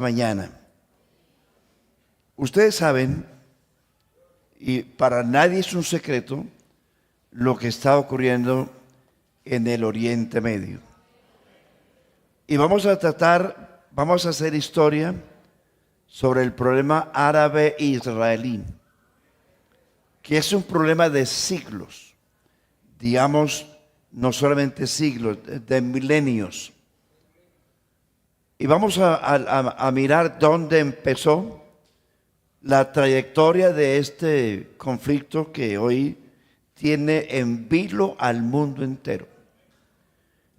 mañana. Ustedes saben, y para nadie es un secreto, lo que está ocurriendo en el Oriente Medio. Y vamos a hacer historia sobre el problema árabe-israelí, que es un problema de siglos, digamos, no solamente siglos, de milenios. Y vamos a mirar dónde empezó la trayectoria de este conflicto que hoy tiene en vilo al mundo entero.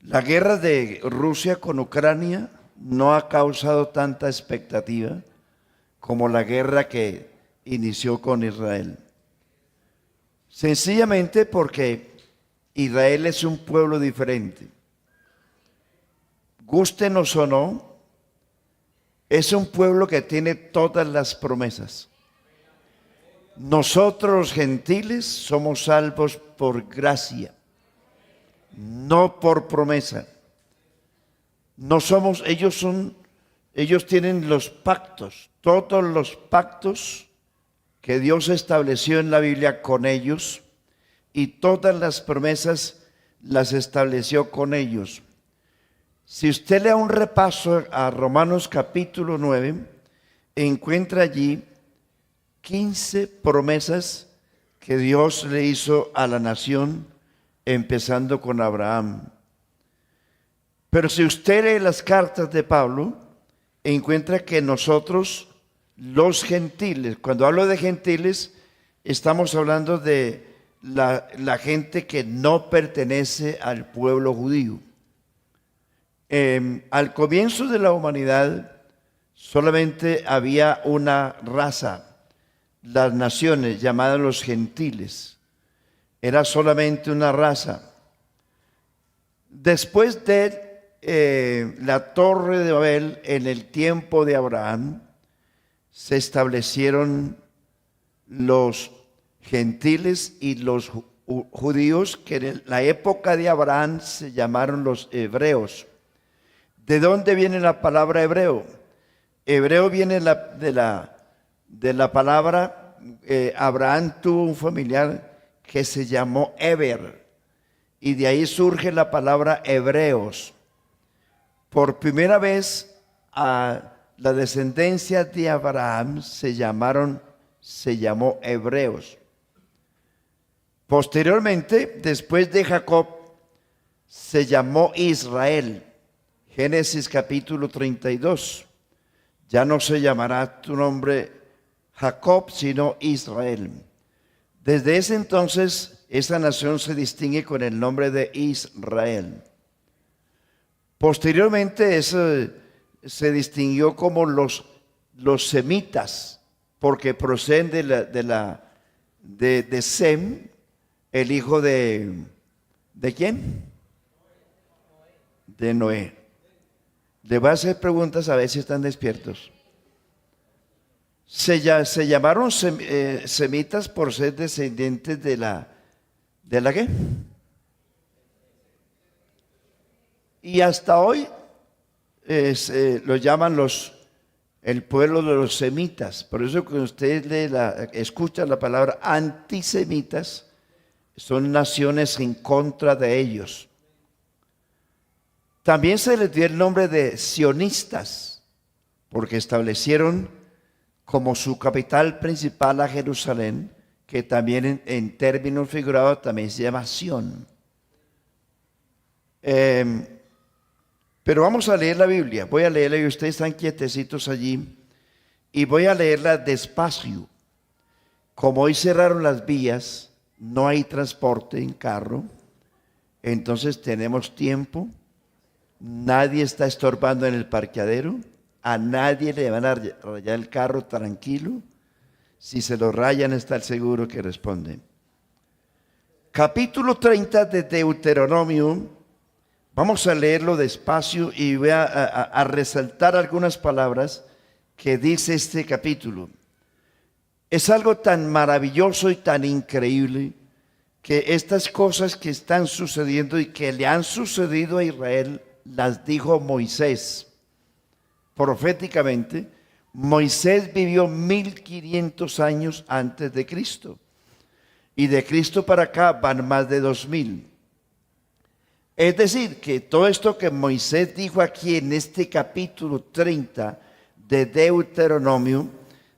La guerra de Rusia con Ucrania no ha causado tanta expectativa como la guerra que inició con Israel. Sencillamente porque Israel es un pueblo diferente. Gústenos o no, es un pueblo que tiene todas las promesas. Nosotros los gentiles somos salvos por gracia, no por promesa. No somos, ellos tienen los pactos, todos los pactos que Dios estableció en la Biblia con ellos, y todas las promesas las estableció con ellos. Si usted le da un repaso a Romanos capítulo 9, encuentra allí 15 promesas que Dios le hizo a la nación, empezando con Abraham. Pero si usted lee las cartas de Pablo, encuentra que nosotros, los gentiles, cuando hablo de gentiles, estamos hablando de la gente que no pertenece al pueblo judío. Al comienzo de la humanidad solamente había una raza, las naciones llamadas los gentiles. Era solamente una raza. Después de la Torre de Babel, en el tiempo de Abraham, se establecieron los gentiles y los judíos, que en la época de Abraham se llamaron los hebreos. ¿De dónde viene la palabra hebreo? Hebreo viene de la palabra, Abraham tuvo un familiar que se llamó Eber, y de ahí surge la palabra hebreos. Por primera vez a la descendencia de Abraham se llamó hebreos. Posteriormente, después de Jacob, se llamó Israel. Génesis capítulo 32. Ya no se llamará tu nombre Jacob, sino Israel. Desde ese entonces, esa nación se distingue con el nombre de Israel. Posteriormente, eso se distinguió como los semitas, porque proceden de Sem, el hijo ¿de quién? De Noé. Le voy a hacer preguntas a ver si están despiertos. Se llamaron semitas por ser descendientes ¿de la qué? Y hasta hoy lo llaman el pueblo de los semitas. Por eso que usted escucha la palabra antisemitas, son naciones en contra de ellos. También se les dio el nombre de sionistas, porque establecieron como su capital principal a Jerusalén, que también en términos figurados también se llama Sión. Pero vamos a leer la Biblia. Voy a leerla y ustedes están quietecitos allí, y voy a leerla despacio. Como hoy cerraron las vías, no hay transporte en carro, entonces tenemos tiempo. Nadie está estorbando en el parqueadero. A nadie le van a rayar el carro, tranquilo. Si se lo rayan, está el seguro que responde. Capítulo 30 de Deuteronomio. Vamos a leerlo despacio y voy a resaltar algunas palabras que dice este capítulo. Es algo tan maravilloso y tan increíble que estas cosas que están sucediendo y que le han sucedido a Israel las dijo Moisés. proféticamente, Moisés vivió 1500 años antes de Cristo. Y de Cristo para acá van más de 2000. Es decir, que todo esto que Moisés dijo aquí en este capítulo 30 de Deuteronomio,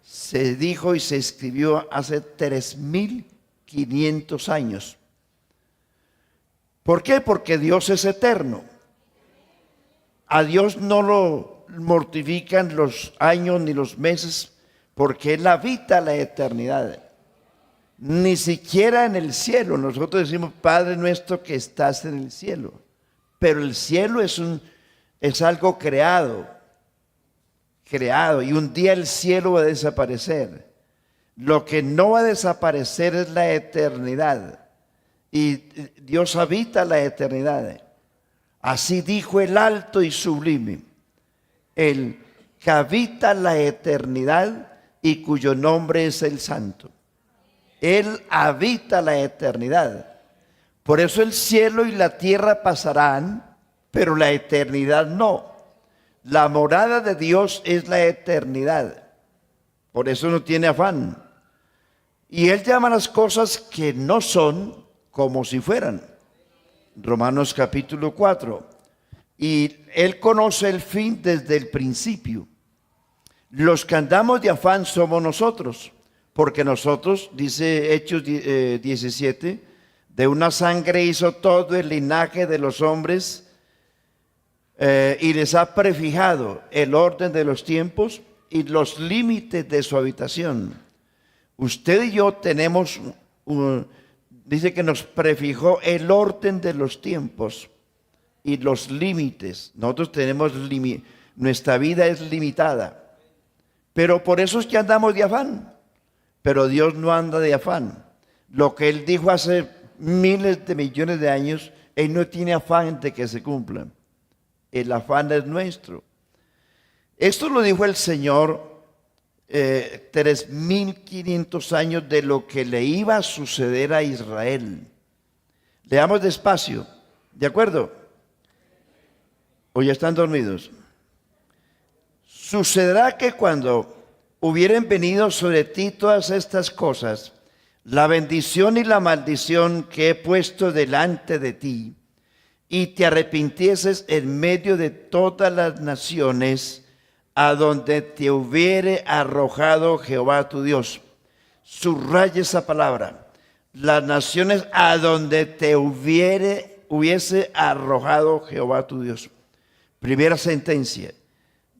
se dijo y se escribió hace 3500 años. ¿Por qué? Porque Dios es eterno. A Dios no lo mortifican los años ni los meses, porque Él habita la eternidad. Ni siquiera en el cielo. Nosotros decimos, Padre nuestro que estás en el cielo. Pero el cielo es algo creado. Y un día el cielo va a desaparecer. Lo que no va a desaparecer es la eternidad. Y Dios habita la eternidad. Así dijo el alto y sublime, el que habita la eternidad y cuyo nombre es el Santo. Él habita la eternidad. Por eso el cielo y la tierra pasarán, pero la eternidad no. La morada de Dios es la eternidad. Por eso no tiene afán. Y Él llama las cosas que no son como si fueran. Romanos capítulo 4. Y Él conoce el fin desde el principio. Los que andamos de afán somos nosotros. Porque nosotros, dice Hechos 17, de una sangre hizo todo el linaje de los hombres y les ha prefijado el orden de los tiempos y los límites de su habitación. Usted y yo tenemos, dice que nos prefijó el orden de los tiempos y los límites. Nosotros tenemos, nuestra vida es limitada. Pero por eso es que andamos de afán. Pero Dios no anda de afán. Lo que Él dijo hace miles de millones de años, Él no tiene afán de que se cumpla. El afán es nuestro. Esto lo dijo el Señor 3500 años de lo que le iba a suceder a Israel. Leamos despacio, ¿de acuerdo? ¿O ya están dormidos? Sucederá que cuando hubieran venido sobre ti todas estas cosas, la bendición y la maldición que he puesto delante de ti, y te arrepintieses en medio de todas las naciones a donde te hubiere arrojado Jehová tu Dios. Subraya esa palabra. Las naciones a donde te hubiese arrojado Jehová tu Dios. Primera sentencia.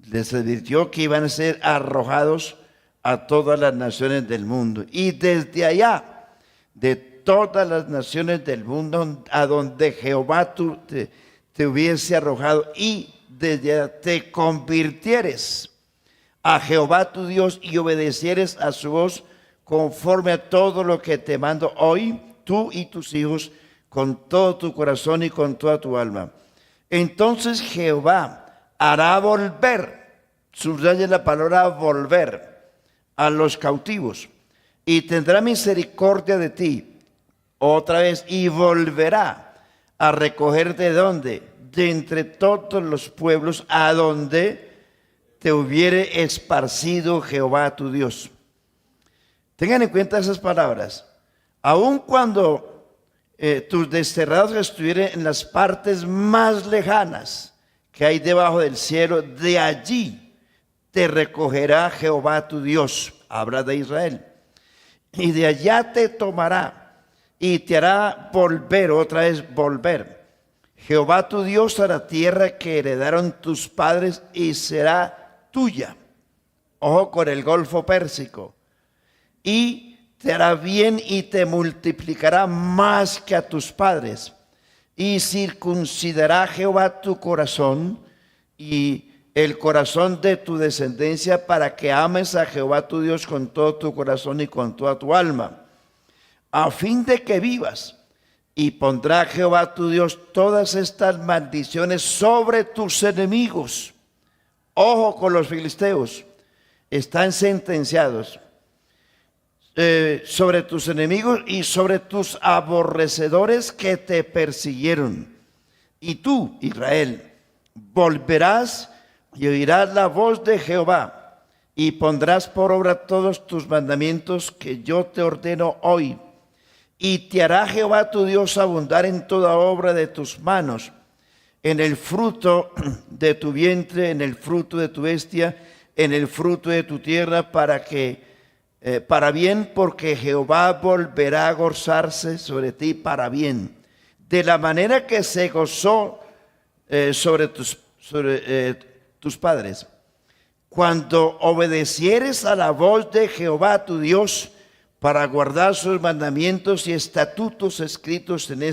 Les advirtió que iban a ser arrojados a todas las naciones del mundo. Y desde allá, de todas las naciones del mundo, a donde Jehová te hubiese arrojado, y desde allá te convirtieres a Jehová tu Dios y obedecieres a su voz conforme a todo lo que te mando hoy, tú y tus hijos, con todo tu corazón y con toda tu alma. Entonces Jehová hará volver, subraya la palabra volver, a los cautivos, y tendrá misericordia de ti, otra vez, y volverá a recoger de donde, de entre todos los pueblos, a donde te hubiere esparcido Jehová tu Dios. Tengan en cuenta esas palabras. Aun cuando tus desterrados estuvieran en las partes más lejanas que hay debajo del cielo, de allí te recogerá Jehová tu Dios, habla de Israel, y de allá te tomará y te hará volver, otra vez volver, Jehová tu Dios a la tierra que heredaron tus padres y será tuya. Ojo con el Golfo Pérsico. Y te hará bien y te multiplicará más que a tus padres. Y circuncidará Jehová tu corazón y el corazón de tu descendencia para que ames a Jehová tu Dios con todo tu corazón y con toda tu alma, a fin de que vivas. Y pondrá Jehová tu Dios todas estas maldiciones sobre tus enemigos. Ojo con los filisteos, están sentenciados. Sobre tus enemigos y sobre tus aborrecedores que te persiguieron. Y tú, Israel, volverás y oirás la voz de Jehová, y pondrás por obra todos tus mandamientos que yo te ordeno hoy. Y te hará Jehová tu Dios abundar en toda obra de tus manos, en el fruto de tu vientre, en el fruto de tu bestia, en el fruto de tu tierra, para bien, porque Jehová volverá a gozarse sobre ti para bien, de la manera que se gozó sobre tus padres. Cuando obedecieres a la voz de Jehová tu Dios, para guardar sus mandamientos y estatutos escritos en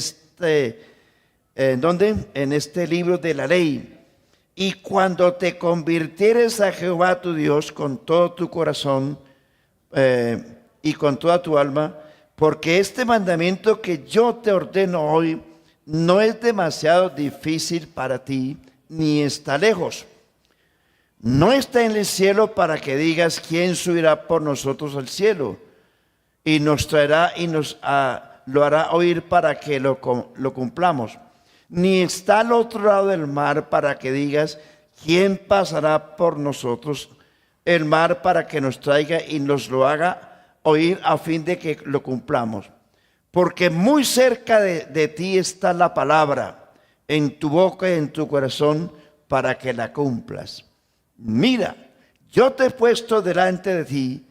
en este libro de la ley. Y cuando te convirtieres a Jehová tu Dios con todo tu corazón y con toda tu alma, porque este mandamiento que yo te ordeno hoy no es demasiado difícil para ti, ni está lejos. No está en el cielo para que digas, ¿quién subirá por nosotros al cielo? Y nos traerá y lo hará oír para que lo cumplamos. Ni está al otro lado del mar para que digas, ¿quién pasará por nosotros el mar para que nos traiga y nos lo haga oír a fin de que lo cumplamos? Porque muy cerca de ti está la palabra, en tu boca y en tu corazón, para que la cumplas. Mira, yo te he puesto delante de ti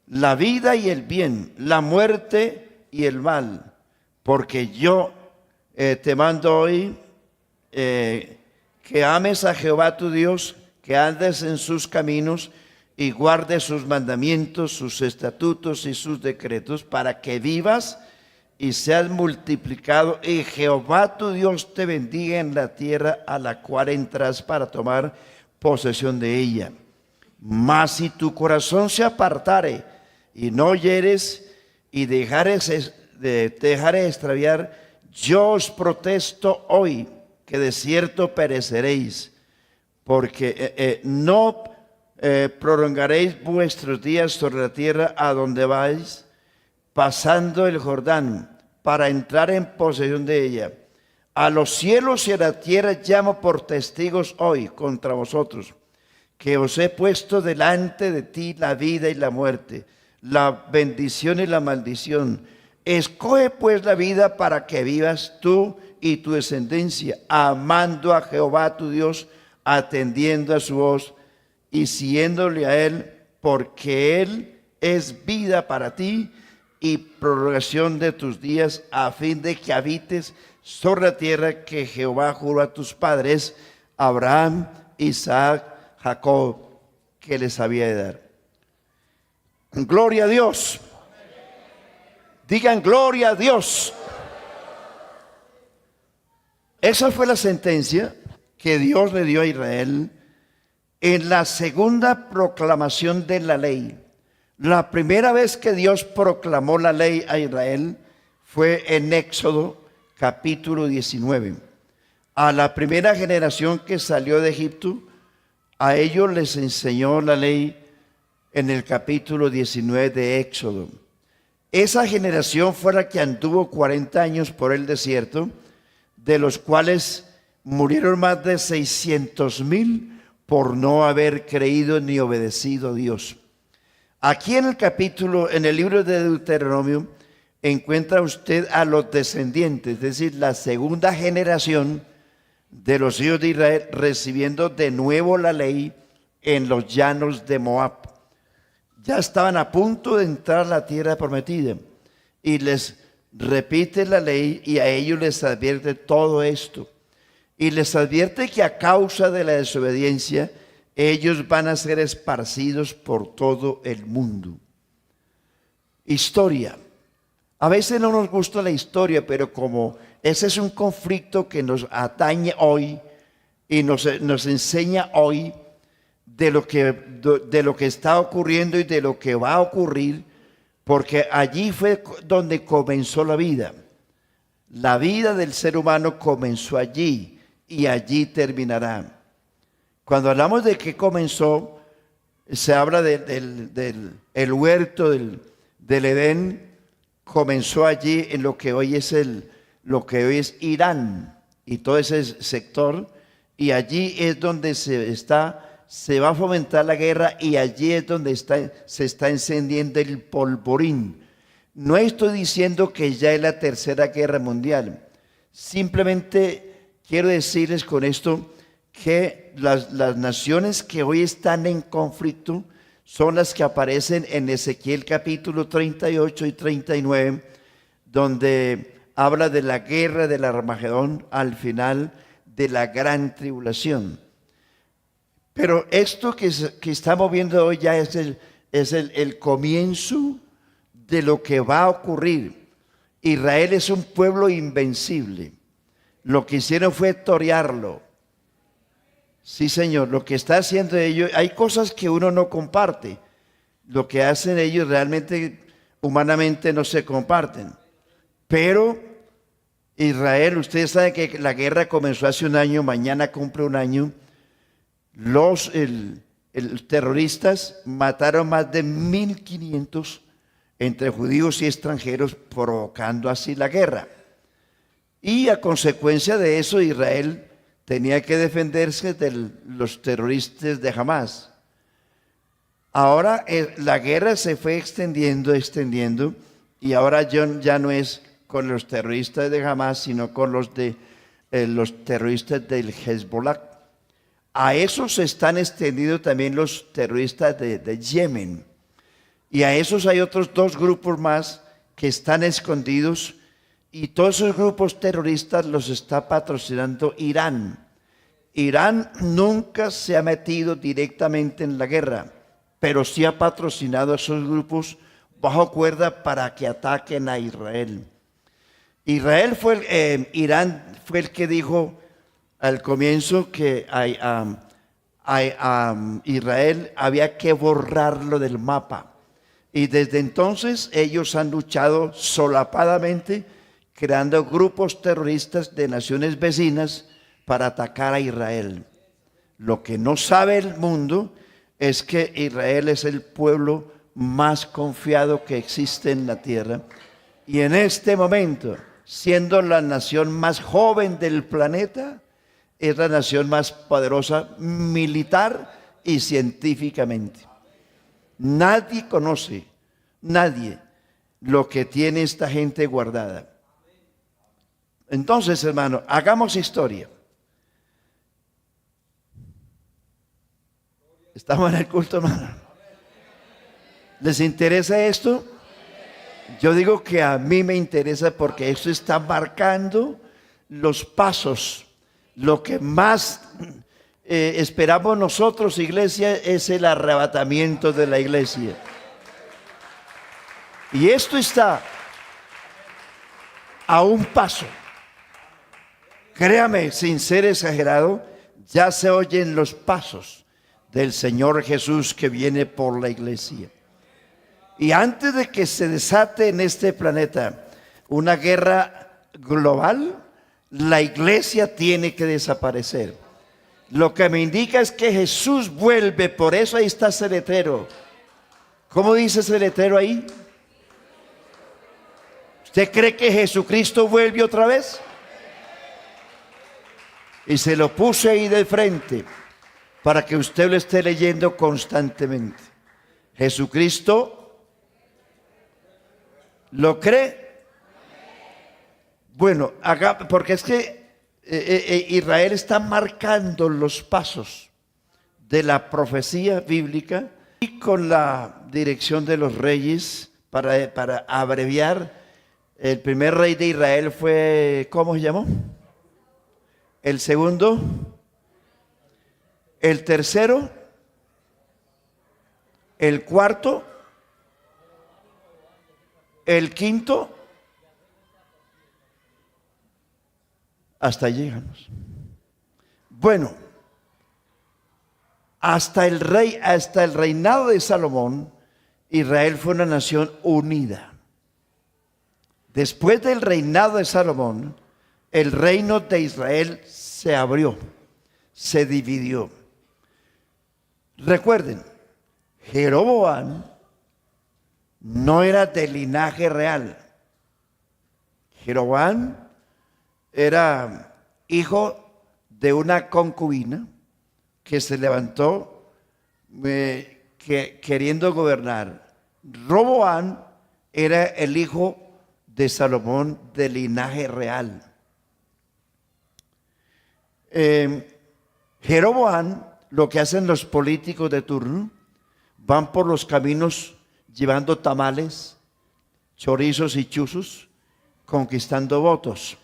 la vida y el bien, la muerte y el mal, porque yo te mando hoy que ames a Jehová tu Dios, que andes en sus caminos y guardes sus mandamientos, sus estatutos y sus decretos, para que vivas y seas multiplicado, y Jehová tu Dios te bendiga en la tierra a la cual entras para tomar posesión de ella. Mas si tu corazón se apartare y no oyeres y dejares extraviar, yo os protesto hoy que de cierto pereceréis, porque no prolongaréis vuestros días sobre la tierra a donde vais, pasando el Jordán, para entrar en posesión de ella. A los cielos y a la tierra llamo por testigos hoy contra vosotros, que os he puesto delante de ti la vida y la muerte, la bendición y la maldición. Escoge pues la vida para que vivas tú y tu descendencia, amando a Jehová tu Dios, atendiendo a su voz y siguiéndole a él, porque él es vida para ti y prolongación de tus días, a fin de que habites sobre la tierra que Jehová juró a tus padres, Abraham, Isaac, Jacob, que les había de dar. Gloria a Dios. Digan gloria a Dios. Esa fue la sentencia que Dios le dio a Israel en la segunda proclamación de la ley. La primera vez que Dios proclamó la ley a Israel fue en Éxodo capítulo 19. A la primera generación que salió de Egipto, a ellos les enseñó la ley en el capítulo 19 de Éxodo. Esa generación fue la que anduvo 40 años por el desierto, de los cuales murieron más de 600,000 por no haber creído ni obedecido a Dios. Aquí en el libro de Deuteronomio, encuentra usted a los descendientes, es decir, la segunda generación de los hijos de Israel recibiendo de nuevo la ley en los llanos de Moab. Ya estaban a punto de entrar a la tierra prometida y les repite la ley y a ellos les advierte todo esto. Y les advierte que a causa de la desobediencia ellos van a ser esparcidos por todo el mundo. Historia. A veces no nos gusta la historia, pero como ese es un conflicto que nos atañe hoy y nos enseña hoy de lo que está ocurriendo y de lo que va a ocurrir, porque allí fue donde comenzó la vida. La vida del ser humano comenzó allí y allí terminará. Cuando hablamos de que comenzó, se habla del huerto del Edén. Comenzó allí en lo que hoy es Irán y todo ese sector, y allí es donde se va a fomentar la guerra, y allí es donde se está encendiendo el polvorín. No estoy diciendo que ya es la tercera guerra mundial. Simplemente quiero decirles con esto que las naciones que hoy están en conflicto son las que aparecen en Ezequiel capítulo 38 y 39, donde habla de la guerra del Armagedón al final de la gran tribulación. Pero esto que estamos viendo hoy ya es el comienzo de lo que va a ocurrir. Israel es un pueblo invencible. Lo que hicieron fue torearlo. Sí, Señor, lo que está haciendo ellos, hay cosas que uno no comparte. Lo que hacen ellos realmente, humanamente, no se comparten. Pero Israel, ustedes saben que la guerra comenzó hace un año, mañana cumple un año. Los terroristas mataron más de 1.500 entre judíos y extranjeros, provocando así la guerra. Y a consecuencia de eso, Israel tenía que defenderse de los terroristas de Hamás. Ahora la guerra se fue extendiendo, y ahora ya no es con los terroristas de Hamás, sino con los terroristas del Hezbollah. A esos se están extendiendo también los terroristas de Yemen. Y a esos hay otros dos grupos más que están escondidos, y todos esos grupos terroristas los está patrocinando Irán. Irán nunca se ha metido directamente en la guerra, pero sí ha patrocinado a esos grupos bajo cuerda para que ataquen a Israel. Irán fue el que dijo al comienzo que Israel había que borrarlo del mapa. Y desde entonces ellos han luchado solapadamente, creando grupos terroristas de naciones vecinas para atacar a Israel. Lo que no sabe el mundo es que Israel es el pueblo más confiado que existe en la tierra. Y en este momento, siendo la nación más joven del planeta, es la nación más poderosa militar y científicamente. Nadie conoce, nadie, lo que tiene esta gente guardada. Entonces, hermano, hagamos historia. Estamos en el culto, hermano. ¿Les interesa esto? Yo digo que a mí me interesa, porque esto está marcando los pasos. Lo que más esperamos nosotros, iglesia, es el arrebatamiento de la iglesia. Y esto está a un paso. Créame, sin ser exagerado, ya se oyen los pasos del Señor Jesús que viene por la iglesia. Y antes de que se desate en este planeta una guerra global, la iglesia tiene que desaparecer. Lo que me indica es que Jesús vuelve. Por eso ahí está ese letrero. ¿Cómo dice ese letrero ahí? ¿Usted cree que Jesucristo vuelve otra vez? Y se lo puse ahí de frente para que usted lo esté leyendo constantemente. Jesucristo, ¿lo cree? Bueno, porque es que Israel está marcando los pasos de la profecía bíblica, y con la dirección de los reyes, para abreviar, el primer rey de Israel fue, ¿cómo se llamó? El segundo, el tercero, el cuarto, el quinto. Hasta ahí llegamos. Bueno, hasta el reinado de Salomón, Israel fue una nación unida. Después del reinado de Salomón, el reino de Israel se abrió, se dividió. Recuerden, Jeroboam no era de linaje real. Jeroboam era hijo de una concubina que se levantó queriendo gobernar. Roboam era el hijo de Salomón de linaje real. Jeroboam, lo que hacen los políticos de turno, van por los caminos llevando tamales, chorizos y chuzos, conquistando votos.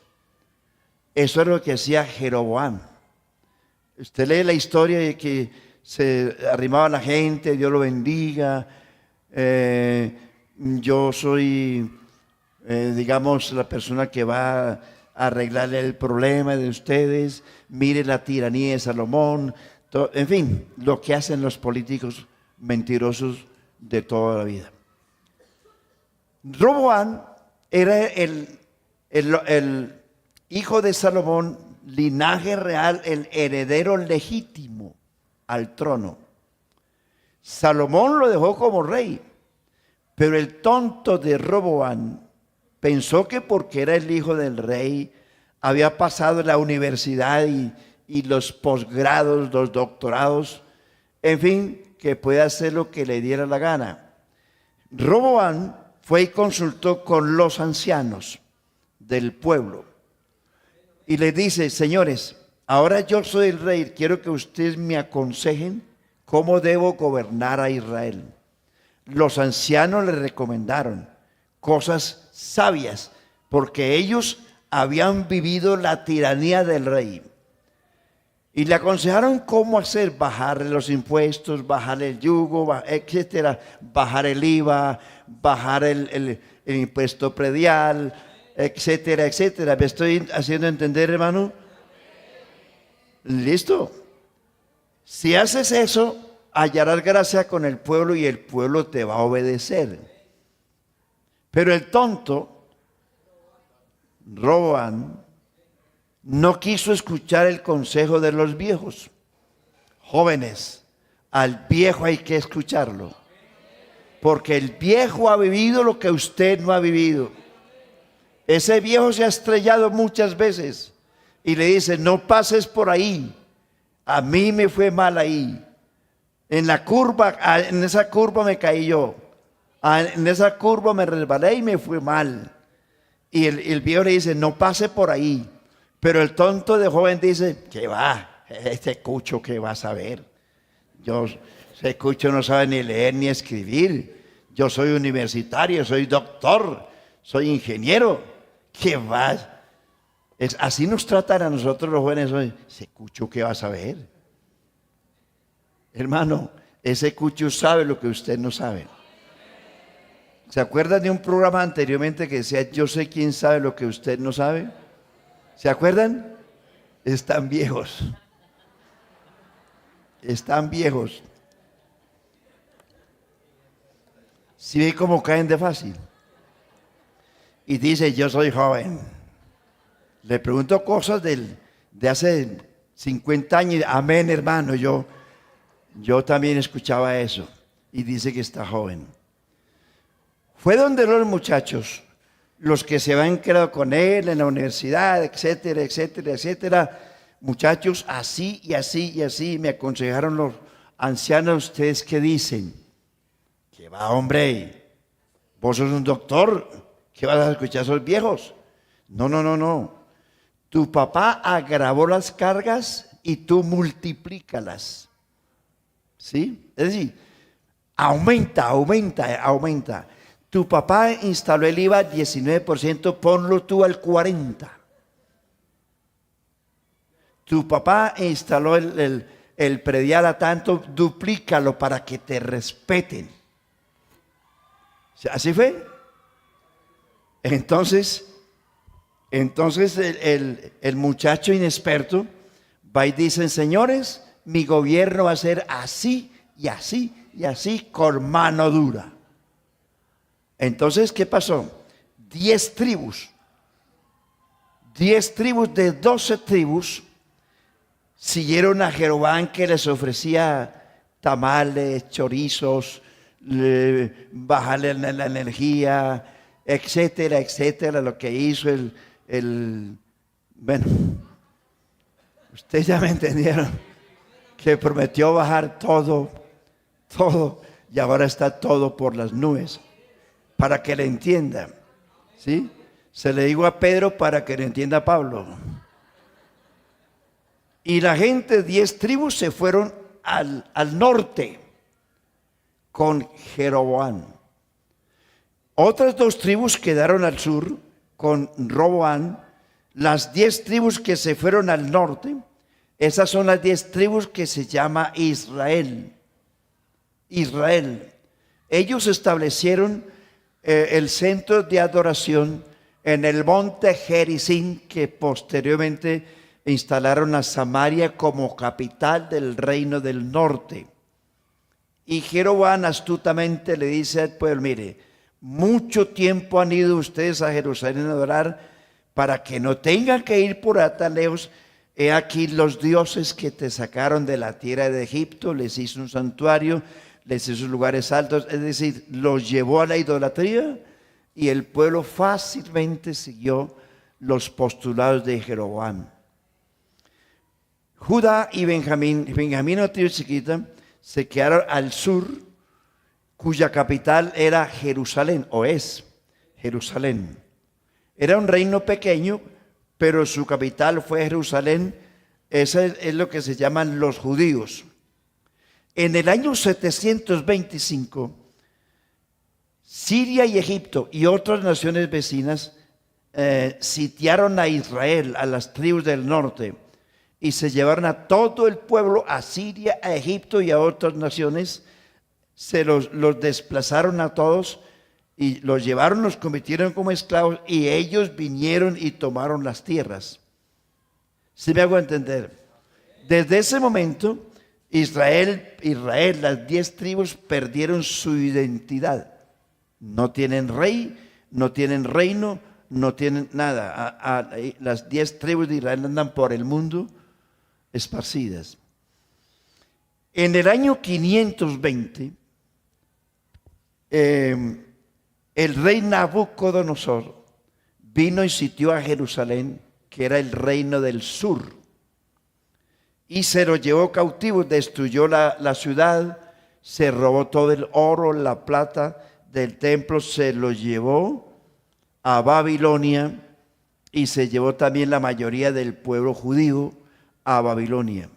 Eso es lo que hacía Jeroboam. Usted lee la historia de que se arrimaba a la gente, Dios lo bendiga, yo soy, digamos, la persona que va a arreglarle el problema de ustedes, mire la tiranía de Salomón, en fin, lo que hacen los políticos mentirosos de toda la vida. Roboam era el hijo de Salomón, linaje real, el heredero legítimo al trono. Salomón lo dejó como rey, pero el tonto de Roboam pensó que porque era el hijo del rey, había pasado la universidad y los posgrados, los doctorados, en fin, que puede hacer lo que le diera la gana. Roboam fue y consultó con los ancianos del pueblo y le dice: señores, ahora yo soy el rey, quiero que ustedes me aconsejen cómo debo gobernar a Israel. Los ancianos le recomendaron cosas sabias, porque ellos habían vivido la tiranía del rey. Y le aconsejaron cómo hacer: bajarle los impuestos, bajar el yugo, etcétera, bajar el IVA, bajar el impuesto predial, etcétera, etcétera. ¿Me estoy haciendo entender, hermano? ¿Listo? Si haces eso, hallarás gracia con el pueblo y el pueblo te va a obedecer. Pero el tonto, Roboam, no quiso escuchar el consejo de los viejos. Jóvenes, al viejo hay que escucharlo, porque el viejo ha vivido lo que usted no ha vivido. Ese viejo se ha estrellado muchas veces y le dice: no pases por ahí, a mí me fue mal ahí. En esa curva me caí yo, en esa curva me resbalé y me fue mal. Y el viejo le dice: no pase por ahí. Pero el tonto de joven dice: ¿qué va? Este cucho, ¿qué va a saber? Ese cucho no sabe ni leer ni escribir. Yo soy universitario, soy doctor, soy ingeniero. ¿Qué va? Así nos tratan a nosotros los jóvenes hoy. Ese cucho, ¿qué va a saber? Hermano, ese cucho sabe lo que usted no sabe. ¿Se acuerdan de un programa anteriormente que decía: yo sé quién sabe lo que usted no sabe? ¿Se acuerdan? Están viejos. Están viejos. ¿Sí ve cómo caen de fácil? Y dice: yo soy joven. Le pregunto cosas de hace 50 años. Amén, hermano. Yo también escuchaba eso. Y dice que está joven. Fue donde los muchachos, los que se habían quedado con él en la universidad, etcétera, etcétera, etcétera. Muchachos, así y así y así, me aconsejaron los ancianos. ¿Ustedes qué dicen? ¿Qué va, hombre? ¿Vos sos un doctor? ¿Qué vas a escuchar a esos viejos? No. Tu papá agravó las cargas y tú multiplícalas. ¿Sí? Es decir, aumenta. Tu papá instaló el IVA al 19%, ponlo tú al 40%. Tu papá instaló el predial a tanto, duplícalo para que te respeten. ¿Así fue? Entonces el muchacho inexperto va y dice: señores, mi gobierno va a ser así y así y así, con mano dura. Entonces, ¿qué pasó? 10 tribus de 12 tribus siguieron a Jeroboam, que les ofrecía tamales, chorizos, bajarle la energía, etcétera, etcétera. Lo que hizo bueno, Ustedes ya me entendieron que prometió bajar todo, y ahora está todo por las nubes, para que le entienda, ¿sí? Se le digo a Pedro para que le entienda a Pablo. Y la gente, 10 tribus, se fueron al norte con Jeroboam. Otras 2 tribus quedaron al sur con Roboam. Las 10 tribus que se fueron al norte, esas son las 10 tribus que se llama Israel. Israel. Ellos establecieron el centro de adoración en el monte Gerizim, que posteriormente instalaron a Samaria como capital del reino del norte. Y Jeroboam astutamente le dice al pueblo: mire, mucho tiempo han ido ustedes a Jerusalén a adorar, para que no tengan que ir por tan lejos. He aquí los dioses que te sacaron de la tierra de Egipto, les hizo un santuario, les hizo lugares altos, es decir, los llevó a la idolatría, y el pueblo fácilmente siguió los postulados de Jeroboam. Judá y Benjamín, una tribu chiquita, se quedaron al sur, cuya capital era Jerusalén, o es Jerusalén. Era un reino pequeño, pero su capital fue Jerusalén. Eso es lo que se llaman los judíos. En el año 725, Siria y Egipto y otras naciones vecinas sitiaron a Israel, a las tribus del norte, y se llevaron a todo el pueblo, a Siria, a Egipto y a otras naciones. Se los desplazaron a todos y los llevaron, los convirtieron como esclavos, y ellos vinieron y tomaron las tierras. ¿Sí me hago entender? Desde ese momento, Israel, las 10 tribus perdieron su identidad. No tienen rey, no tienen reino, no tienen nada. Las 10 tribus de Israel andan por el mundo esparcidas. En el año 520, el rey Nabucodonosor vino y sitió a Jerusalén, que era el reino del sur, y se lo llevó cautivo, destruyó la ciudad, se robó todo el oro, la plata del templo, se lo llevó a Babilonia, y se llevó también la mayoría del pueblo judío a Babilonia.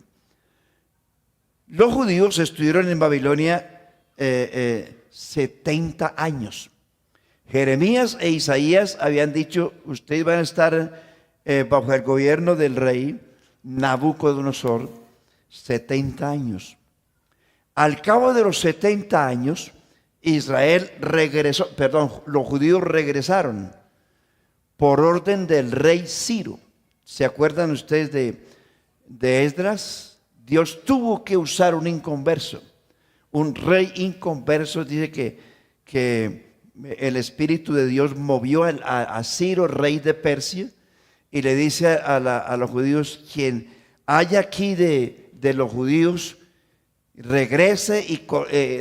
Los judíos estuvieron en Babilonia 70 años. Jeremías e Isaías habían dicho: ustedes van a estar bajo el gobierno del rey Nabucodonosor 70 años. Al cabo de los 70 años, los judíos regresaron por orden del rey Ciro. ¿Se acuerdan ustedes de Esdras? Dios tuvo que usar un inconverso. Un rey inconverso. Dice que el Espíritu de Dios movió a Ciro, rey de Persia, y le dice a los judíos: quien haya aquí de los judíos, regrese y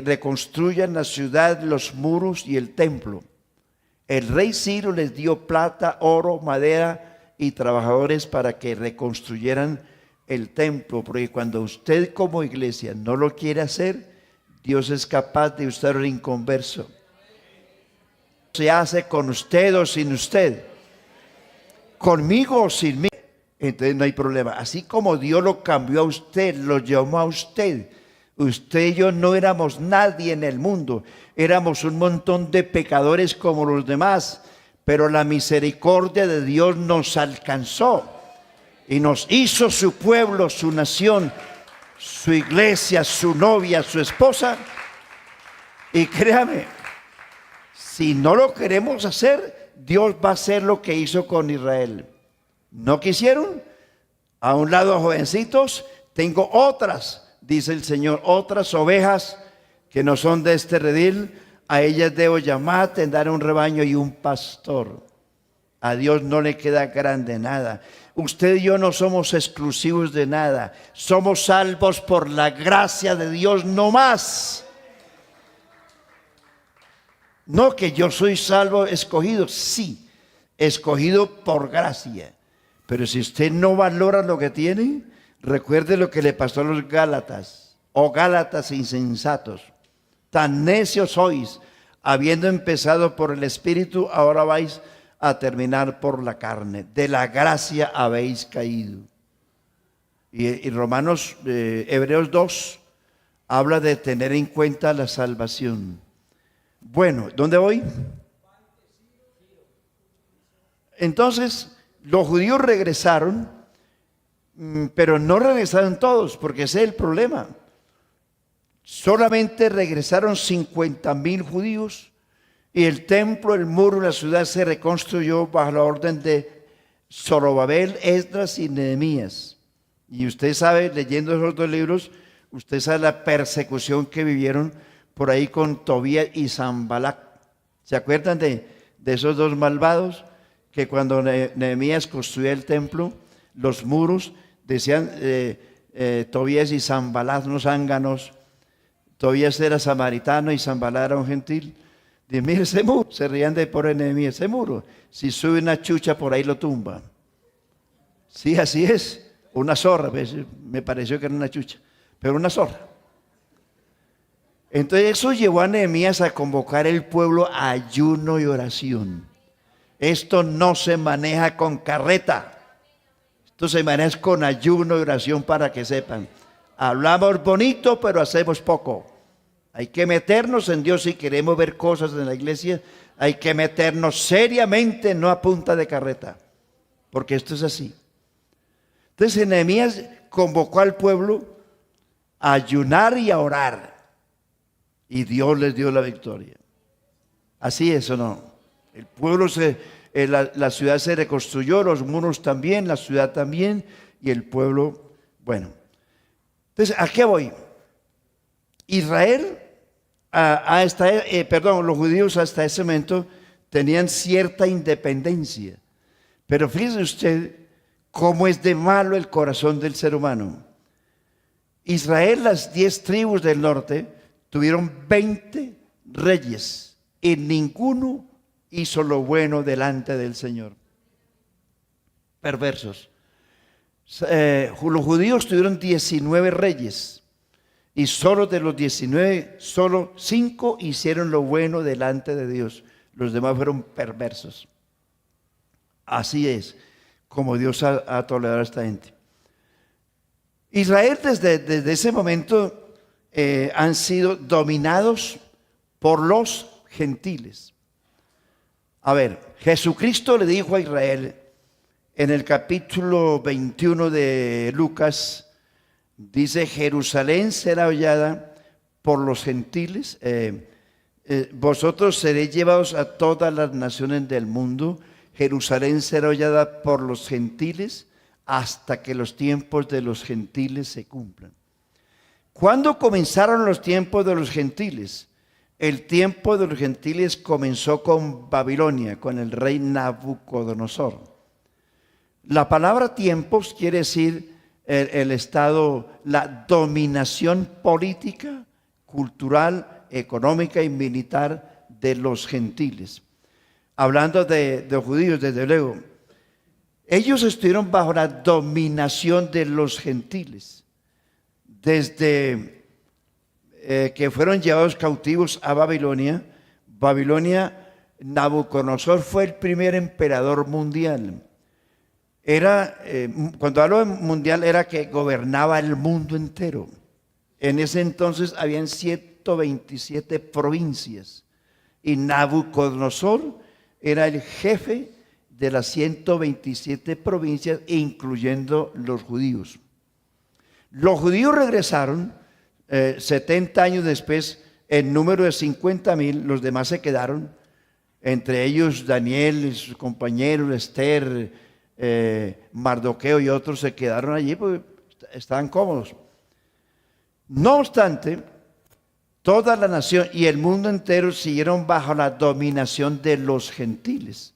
reconstruyan la ciudad, los muros y el templo. El rey Ciro les dio plata, oro, madera y trabajadores para que reconstruyeran el templo, porque cuando usted como iglesia no lo quiere hacer, Dios es capaz de usar un inconverso. Se hace con usted o sin usted, conmigo o sin mí, entonces no hay problema. Así como Dios lo cambió a usted, lo llamó a usted. Usted y yo no éramos nadie en el mundo, éramos un montón de pecadores como los demás, pero la misericordia de Dios nos alcanzó y nos hizo su pueblo, su nación, su iglesia, su novia, su esposa. Y créame, si no lo queremos hacer, Dios va a hacer lo que hizo con Israel. ¿No quisieron? A un lado, jovencitos, tengo otras, dice el Señor, otras ovejas que no son de este redil. A ellas debo llamar, tendrán un rebaño y un pastor. A Dios no le queda grande nada. Usted y yo no somos exclusivos de nada. Somos salvos por la gracia de Dios, no más. No que yo soy salvo, escogido. Sí, escogido por gracia. Pero si usted no valora lo que tiene, Recuerde lo que le pasó a los Gálatas, oh Gálatas insensatos, tan necios sois, habiendo empezado por el Espíritu, ahora vais a terminar por la carne. De la gracia habéis caído. Y Romanos, Hebreos 2, habla de tener en cuenta la salvación. Bueno, ¿dónde voy? Entonces, los judíos regresaron, pero no regresaron todos, porque ese es el problema. Solamente regresaron 50,000 judíos y el templo, el muro, la ciudad se reconstruyó bajo la orden de Zorobabel, Esdras y Nehemías. Y usted sabe, leyendo esos dos libros, usted sabe la persecución que vivieron por ahí con Tobías y Sanbalat. ¿Se acuerdan de esos dos malvados? Que cuando Nehemías construía el templo, los muros, decían Tobías y Sanbalat, unos zánganos. Tobías era samaritano y Sanbalat era un gentil. Dice, mire ese muro, se reían de por Nehemías, ese muro, si sube una chucha por ahí lo tumba. Sí, así es, una zorra, me pareció que era una chucha, pero una zorra. Entonces eso llevó a Nehemías a convocar el pueblo a ayuno y oración. Esto no se maneja con carreta. Esto se maneja con ayuno y oración, para que sepan. Hablamos bonito, pero hacemos poco. Hay que meternos en Dios si queremos ver cosas en la iglesia. Hay que meternos seriamente, no a punta de carreta. Porque esto es así. Entonces Nehemías convocó al pueblo a ayunar y a orar. Y Dios les dio la victoria. ¿Así es o no? El pueblo la ciudad se reconstruyó, los muros también, la ciudad también, y el pueblo, bueno. Entonces, ¿a qué voy? Israel, los judíos hasta ese momento tenían cierta independencia. Pero fíjese usted cómo es de malo el corazón del ser humano. Israel, las 10 tribus del norte, tuvieron 20 reyes y ninguno hizo lo bueno delante del Señor. Perversos. Los judíos tuvieron 19 reyes y solo de los 19, solo 5 hicieron lo bueno delante de Dios. Los demás fueron perversos. Así es como Dios ha tolerado a esta gente. Israel desde ese momento han sido dominados por los gentiles. A ver, Jesucristo le dijo a Israel en el capítulo 21 de Lucas, dice, Jerusalén será hollada por los gentiles, vosotros seréis llevados a todas las naciones del mundo, Jerusalén será hollada por los gentiles hasta que los tiempos de los gentiles se cumplan. ¿Cuándo comenzaron los tiempos de los gentiles? El tiempo de los gentiles comenzó con Babilonia, con el rey Nabucodonosor. La palabra tiempos quiere decir el estado, la dominación política, cultural, económica y militar de los gentiles. Hablando de los judíos, desde luego, ellos estuvieron bajo la dominación de los gentiles. Desde que fueron llevados cautivos a Babilonia, Nabucodonosor fue el primer emperador mundial. Cuando hablo de mundial, era que gobernaba el mundo entero. En ese entonces habían 127 provincias y Nabucodonosor era el jefe de las 127 provincias, incluyendo los judíos. Los judíos regresaron 70 años después, en número de 50,000, los demás se quedaron, entre ellos Daniel y sus compañeros, Esther, Mardoqueo y otros se quedaron allí porque estaban cómodos. No obstante, toda la nación y el mundo entero siguieron bajo la dominación de los gentiles.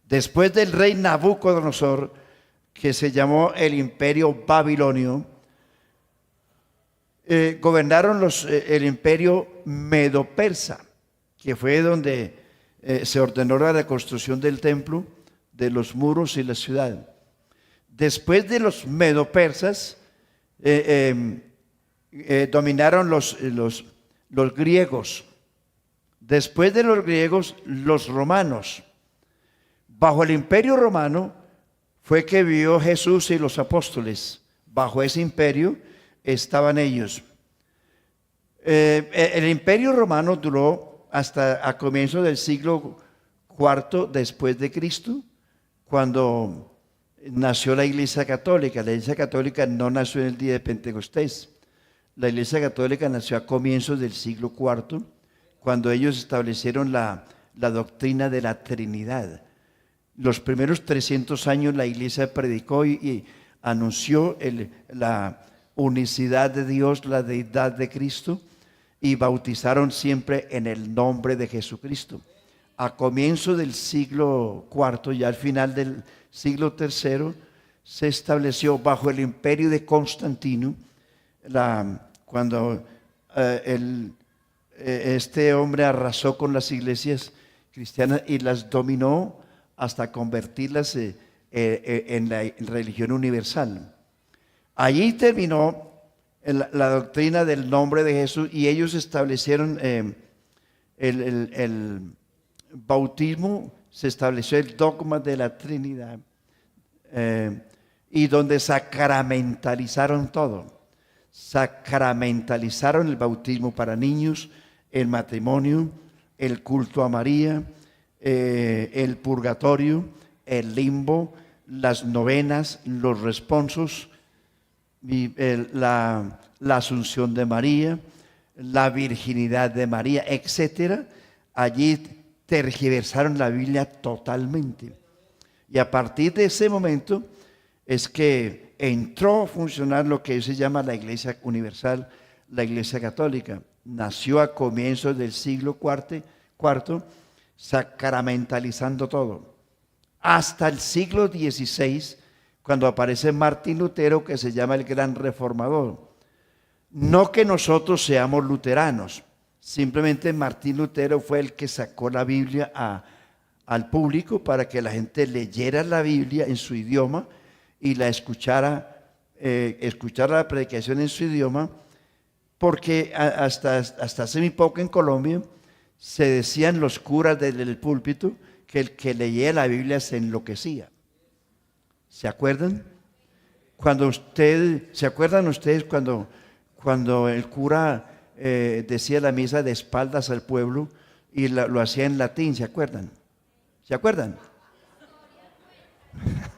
Después del rey Nabucodonosor, que se llamó el imperio babilonio, gobernaron el imperio medo-persa, que fue donde se ordenó la reconstrucción del templo, de los muros y la ciudad. Después de los medo-persas, dominaron los griegos. Después de los griegos, los romanos. Bajo el imperio romano fue que vivió Jesús y los apóstoles. Bajo ese imperio estaban ellos. El imperio romano duró hasta a comienzos del siglo IV después de Cristo, cuando nació la Iglesia Católica. La Iglesia Católica no nació en el día de Pentecostés. La Iglesia Católica nació a comienzos del siglo IV, cuando ellos establecieron la doctrina de la Trinidad. Los primeros 300 años la Iglesia predicó y anunció la unicidad de Dios, la deidad de Cristo, y bautizaron siempre en el nombre de Jesucristo. A comienzo del siglo IV y al final del siglo III se estableció bajo el imperio de Constantino, cuando este hombre arrasó con las iglesias cristianas y las dominó hasta convertirlas en la religión universal. Allí terminó la doctrina del nombre de Jesús y ellos establecieron el bautismo, se estableció el dogma de la Trinidad y donde sacramentalizaron todo. Sacramentalizaron el bautismo para niños, el matrimonio, el culto a María, el purgatorio, el limbo, las novenas, los responsos, la asunción de María, la virginidad de María, etcétera. Allí tergiversaron la Biblia totalmente. Y a partir de ese momento es que entró a funcionar lo que se llama la Iglesia Universal, la Iglesia Católica. Nació a comienzos del siglo IV, sacramentalizando todo. Hasta el siglo XVI, cuando aparece Martín Lutero, que se llama el Gran Reformador. No que nosotros seamos luteranos, simplemente Martín Lutero fue el que sacó la Biblia al público para que la gente leyera la Biblia en su idioma y la escuchara la predicación en su idioma, porque hasta hace muy poco en Colombia se decían los curas del púlpito que el que leía la Biblia se enloquecía. ¿Se acuerdan? ¿Se acuerdan ustedes cuando el cura decía la misa de espaldas al pueblo y lo hacía en latín? ¿Se acuerdan? ¿Se acuerdan?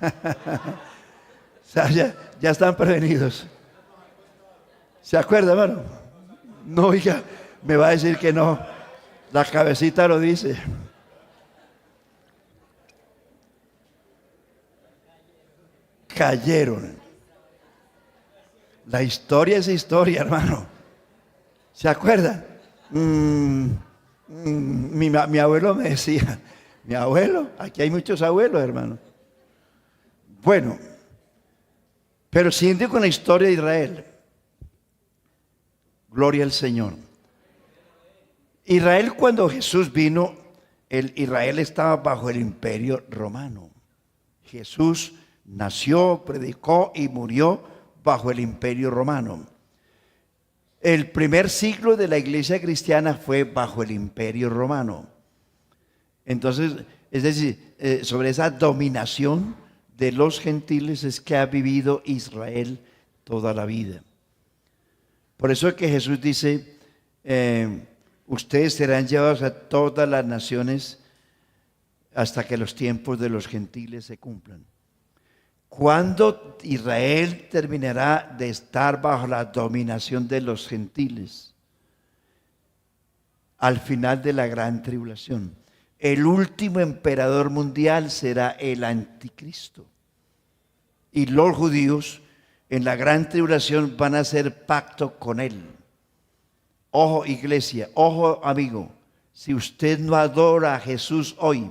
O sea, ya están prevenidos. ¿Se acuerdan, hermano? No, oiga, me va a decir que no. La cabecita lo dice. Cayeron. La historia es historia, hermano. ¿Se acuerdan? Mi abuelo me decía, mi abuelo, aquí hay muchos abuelos, hermano. Bueno, pero siguiendo con la historia de Israel. Gloria al Señor. Israel, cuando Jesús vino, Israel estaba bajo el imperio romano. Jesús nació, predicó y murió bajo el imperio romano. El primer siglo de la iglesia cristiana fue bajo el imperio romano. Entonces, es decir, sobre esa dominación de los gentiles es que ha vivido Israel toda la vida. Por eso es que Jesús dice, ustedes serán llevados a todas las naciones hasta que los tiempos de los gentiles se cumplan. ¿Cuándo Israel terminará de estar bajo la dominación de los gentiles? Al final de la gran tribulación. El último emperador mundial será el anticristo. Y los judíos en la gran tribulación van a hacer pacto con él. Ojo, iglesia, ojo, amigo, si usted no adora a Jesús hoy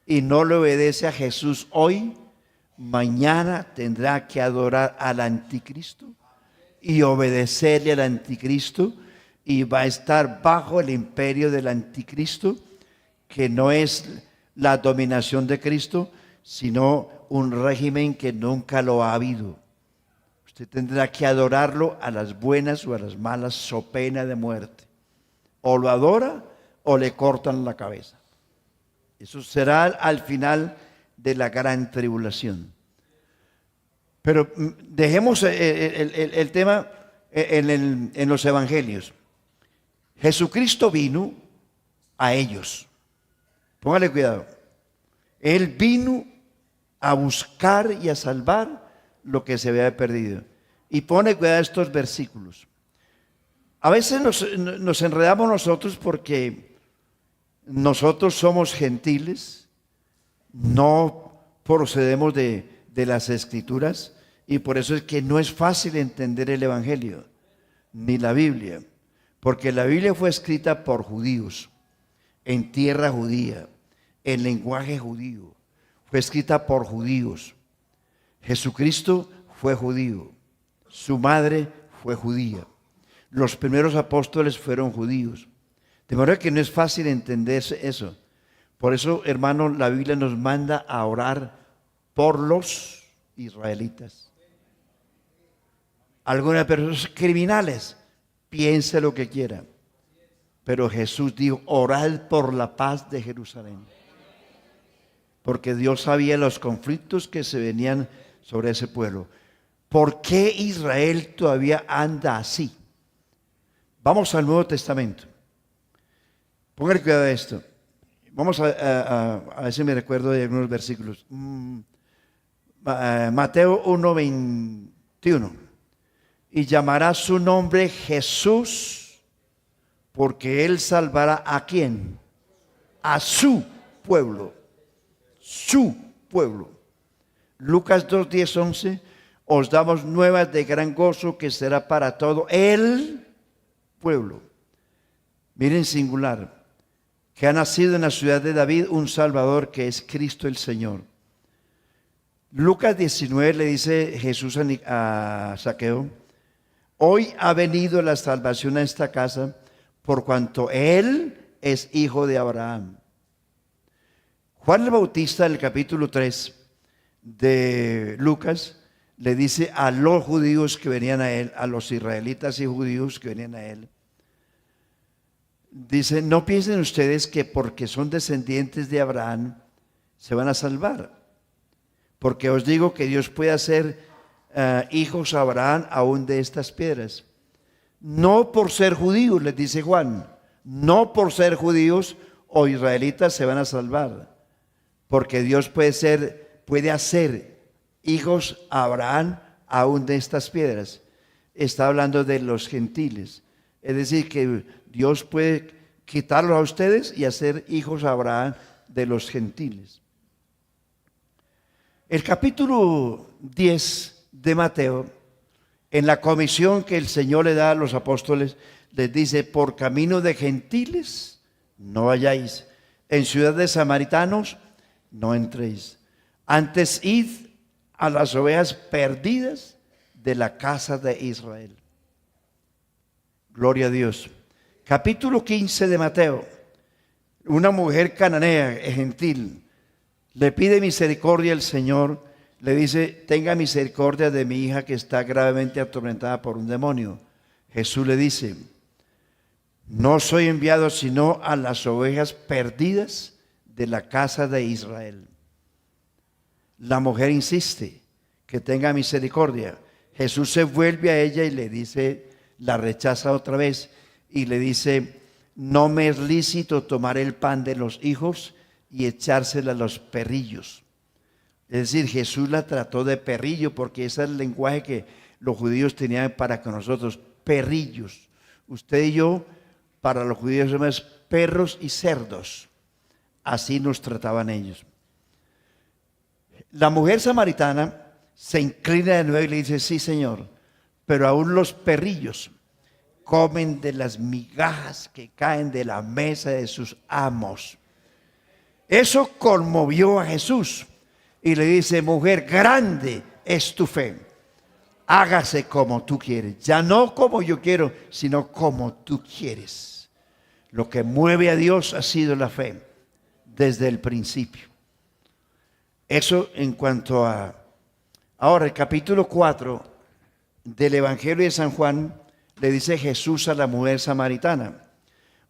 y no le obedece a Jesús hoy, mañana tendrá que adorar al anticristo y obedecerle al anticristo y va a estar bajo el imperio del anticristo, que no es la dominación de Cristo, sino un régimen que nunca lo ha habido. usted tendrá que adorarlo a las buenas o a las malas, so pena de muerte. O lo adora o le cortan la cabeza. Eso será al final de la gran tribulación. Pero dejemos el tema en los evangelios. Jesucristo vino a ellos. Póngale cuidado. Él vino a buscar y a salvar lo que se había perdido. Y pone cuidado a estos versículos. A veces nos enredamos nosotros porque nosotros somos gentiles, no procedemos de las Escrituras, y por eso es que no es fácil entender el Evangelio, ni la Biblia, porque la Biblia fue escrita por judíos, en tierra judía, en lenguaje judío, fue escrita por judíos. Jesucristo fue judío, su madre fue judía, los primeros apóstoles fueron judíos. De manera que no es fácil entender eso. Por eso, hermano, la Biblia nos manda a orar por los israelitas. Algunas personas criminales, piense lo que quiera. Pero Jesús dijo, orad por la paz de Jerusalén. Porque Dios sabía los conflictos que se venían sobre ese pueblo. ¿Por qué Israel todavía anda así? Vamos al Nuevo Testamento. Póngale cuidado a esto. Vamos a ver si me recuerdo de algunos versículos. Mateo 1:21. Y llamará su nombre Jesús, porque él salvará ¿a quién? A su pueblo. Su pueblo. Lucas 2:10-11. Os damos nuevas de gran gozo que será para todo el pueblo. Miren singular. Que ha nacido en la ciudad de David un Salvador que es Cristo el Señor. Lucas 19 le dice Jesús a Zaqueo, hoy ha venido la salvación a esta casa por cuanto él es hijo de Abraham. Juan el Bautista, en el capítulo 3 de Lucas, le dice a los judíos que venían a él, a los israelitas y judíos que venían a él, dice, no piensen ustedes que porque son descendientes de Abraham se van a salvar. Porque os digo que Dios puede hacer hijos a Abraham aún de estas piedras. No por ser judíos, les dice Juan, no por ser judíos o israelitas se van a salvar. Porque Dios puede hacer hijos a Abraham aún de estas piedras. Está hablando de los gentiles. Es decir, que Dios puede quitarlos a ustedes y hacer hijos a Abraham de los gentiles. El capítulo 10 de Mateo, en la comisión que el Señor le da a los apóstoles, les dice, por camino de gentiles no vayáis, en ciudad de samaritanos no entréis. Antes id a las ovejas perdidas de la casa de Israel. Gloria a Dios. Capítulo 15 de Mateo. Una mujer cananea, gentil, le pide misericordia al Señor. Le dice, tenga misericordia de mi hija que está gravemente atormentada por un demonio. Jesús le dice, no soy enviado sino a las ovejas perdidas de la casa de Israel. La mujer insiste que tenga misericordia. Jesús se vuelve a ella y le dice, la rechaza otra vez y le dice, no me es lícito tomar el pan de los hijos y echársela a los perrillos. Es decir, Jesús la trató de perrillo porque ese es el lenguaje que los judíos tenían para con nosotros, perrillos. Usted y yo, para los judíos somos perros y cerdos. Así nos trataban ellos. La mujer samaritana se inclina de nuevo y le dice, sí, Señor, pero aún los perrillos comen de las migajas que caen de la mesa de sus amos. Eso conmovió a Jesús y le dice, mujer, grande es tu fe, hágase como tú quieres, ya no como yo quiero, sino como tú quieres. Lo que mueve a Dios ha sido la fe desde el principio. Eso en cuanto a... Ahora, el capítulo 4 del Evangelio de San Juan, le dice Jesús a la mujer samaritana: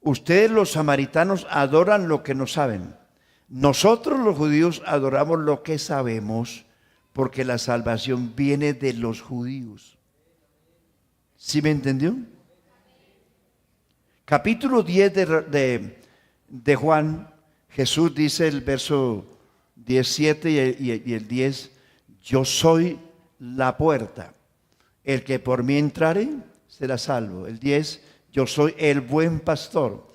ustedes los samaritanos adoran lo que no saben. Nosotros los judíos adoramos lo que sabemos, porque la salvación viene de los judíos. ¿Sí me entendió? Capítulo 10 de Juan, Jesús dice el verso 17 y el 10: yo soy la puerta, el que por mí entrare será salvo. El 10: yo soy el buen pastor.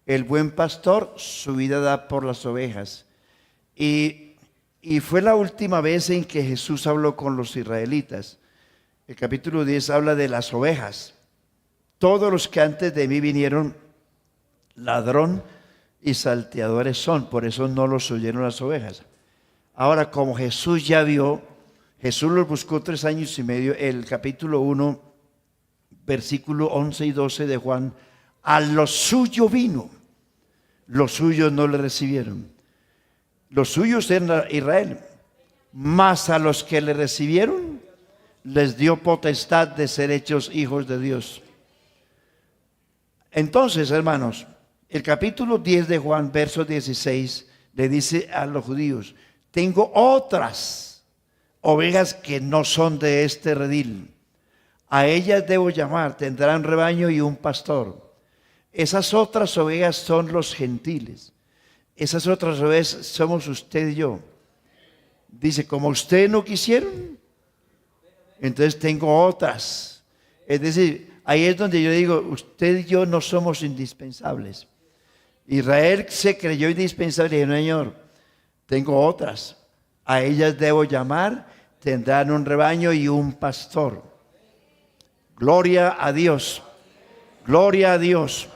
El buen pastor su vida da por las ovejas. Y fue la última vez en que Jesús habló con los israelitas. El capítulo 10 habla de las ovejas. Todos los que antes de mí vinieron, ladrón y salteadores son, por eso no los oyeron las ovejas. Ahora, como Jesús ya vio, Jesús los buscó 3 años y medio. El capítulo 1, versículo 11 y 12 de Juan: a lo suyo vino, los suyos no le recibieron. Los suyos eran Israel, mas a los que le recibieron les dio potestad de ser hechos hijos de Dios. Entonces, hermanos, el capítulo 10 de Juan, verso 16, le dice a los judíos: tengo otras ovejas que no son de este redil. A ellas debo llamar, tendrán rebaño y un pastor. Esas otras ovejas son los gentiles. Esas otras ovejas somos usted y yo. Dice: como ustedes no quisieron, entonces tengo otras. Es decir, ahí es donde yo digo, usted y yo no somos indispensables. Israel se creyó indispensable y dijo: no, Señor, tengo otras. A ellas debo llamar, tendrán un rebaño y un pastor. Gloria a Dios. Gloria a Dios.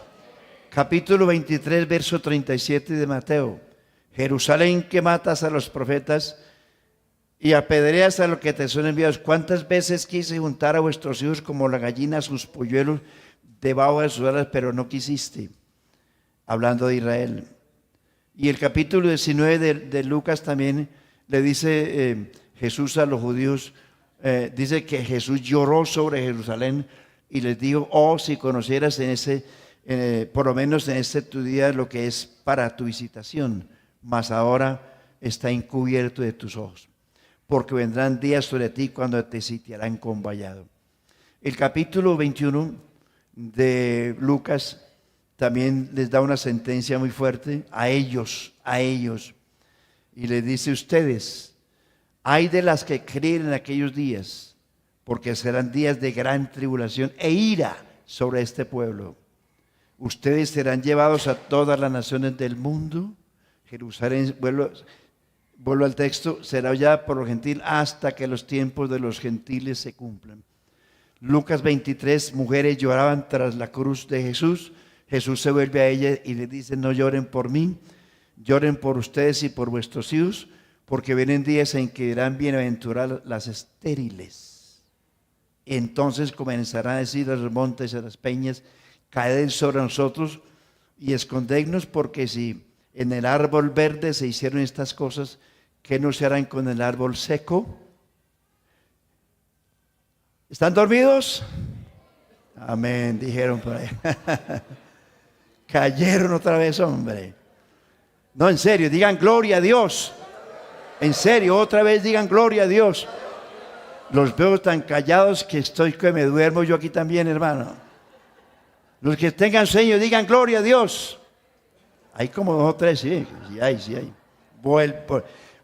Capítulo 23, verso 37 de Mateo: Jerusalén, que matas a los profetas y apedreas a los que te son enviados. ¿Cuántas veces quise juntar a vuestros hijos como la gallina a sus polluelos debajo de sus alas, pero no quisiste? Hablando de Israel. Y el capítulo 19 de Lucas también le dice Jesús a los judíos, dice que Jesús lloró sobre Jerusalén y les dijo: oh, si conocieras por lo menos en este tu día lo que es para tu visitación, mas ahora está encubierto de tus ojos, porque vendrán días sobre ti cuando te sitiarán con vallado. El capítulo 21 de Lucas también les da una sentencia muy fuerte a ellos, y les dice: ustedes, ay de las que creen en aquellos días, porque serán días de gran tribulación e ira sobre este pueblo. Ustedes serán llevados a todas las naciones del mundo. Jerusalén, vuelvo al texto, será hollada por los gentiles hasta que los tiempos de los gentiles se cumplan. Lucas 23, mujeres lloraban tras la cruz de Jesús. Jesús se vuelve a ellas y les dice: no lloren por mí, lloren por ustedes y por vuestros hijos, porque vienen días en que dirán: bienaventuradas las estériles. Entonces comenzarán a decir a los montes y a las peñas: caed sobre nosotros y escondednos, porque si en el árbol verde se hicieron estas cosas, ¿qué no se harán con el árbol seco? ¿Están dormidos? Amén, dijeron por ahí. Cayeron otra vez, hombre. No, en serio, digan gloria a Dios. En serio, otra vez digan gloria a Dios. Los veo tan callados que me duermo yo aquí también, hermano. Los que tengan sueño, digan gloria a Dios. Hay como 2 o 3, sí hay.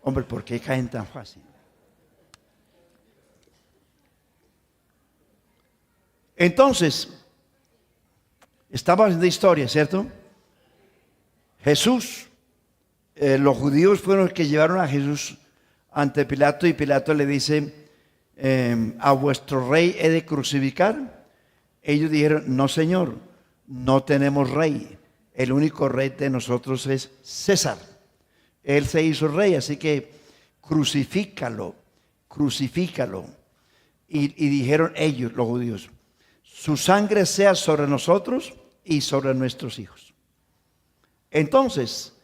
Hombre, ¿por qué caen tan fácil? Entonces, estamos haciendo historia, ¿cierto? Jesús, los judíos fueron los que llevaron a Jesús ante Pilato, y Pilato le dice: ¿a vuestro rey he de crucificar? Ellos dijeron: no, Señor, no tenemos rey. El único rey de nosotros es César. Él se hizo rey, así que crucifícalo. Y dijeron ellos, los judíos: su sangre sea sobre nosotros y sobre nuestros hijos. Entonces,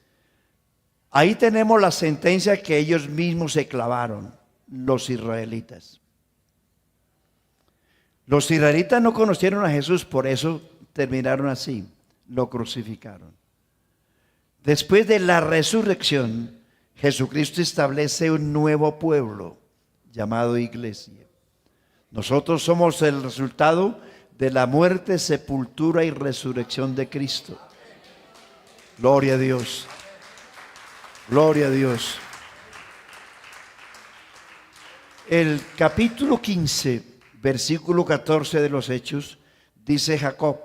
ahí tenemos la sentencia que ellos mismos se clavaron, los israelitas. Los israelitas no conocieron a Jesús, por eso terminaron así, lo crucificaron. Después de la resurrección, Jesucristo establece un nuevo pueblo llamado iglesia. Nosotros somos el resultado de la muerte, sepultura y resurrección de Cristo. Gloria a Dios. Gloria a Dios. El capítulo 15, versículo 14 de los Hechos, dice Jacob: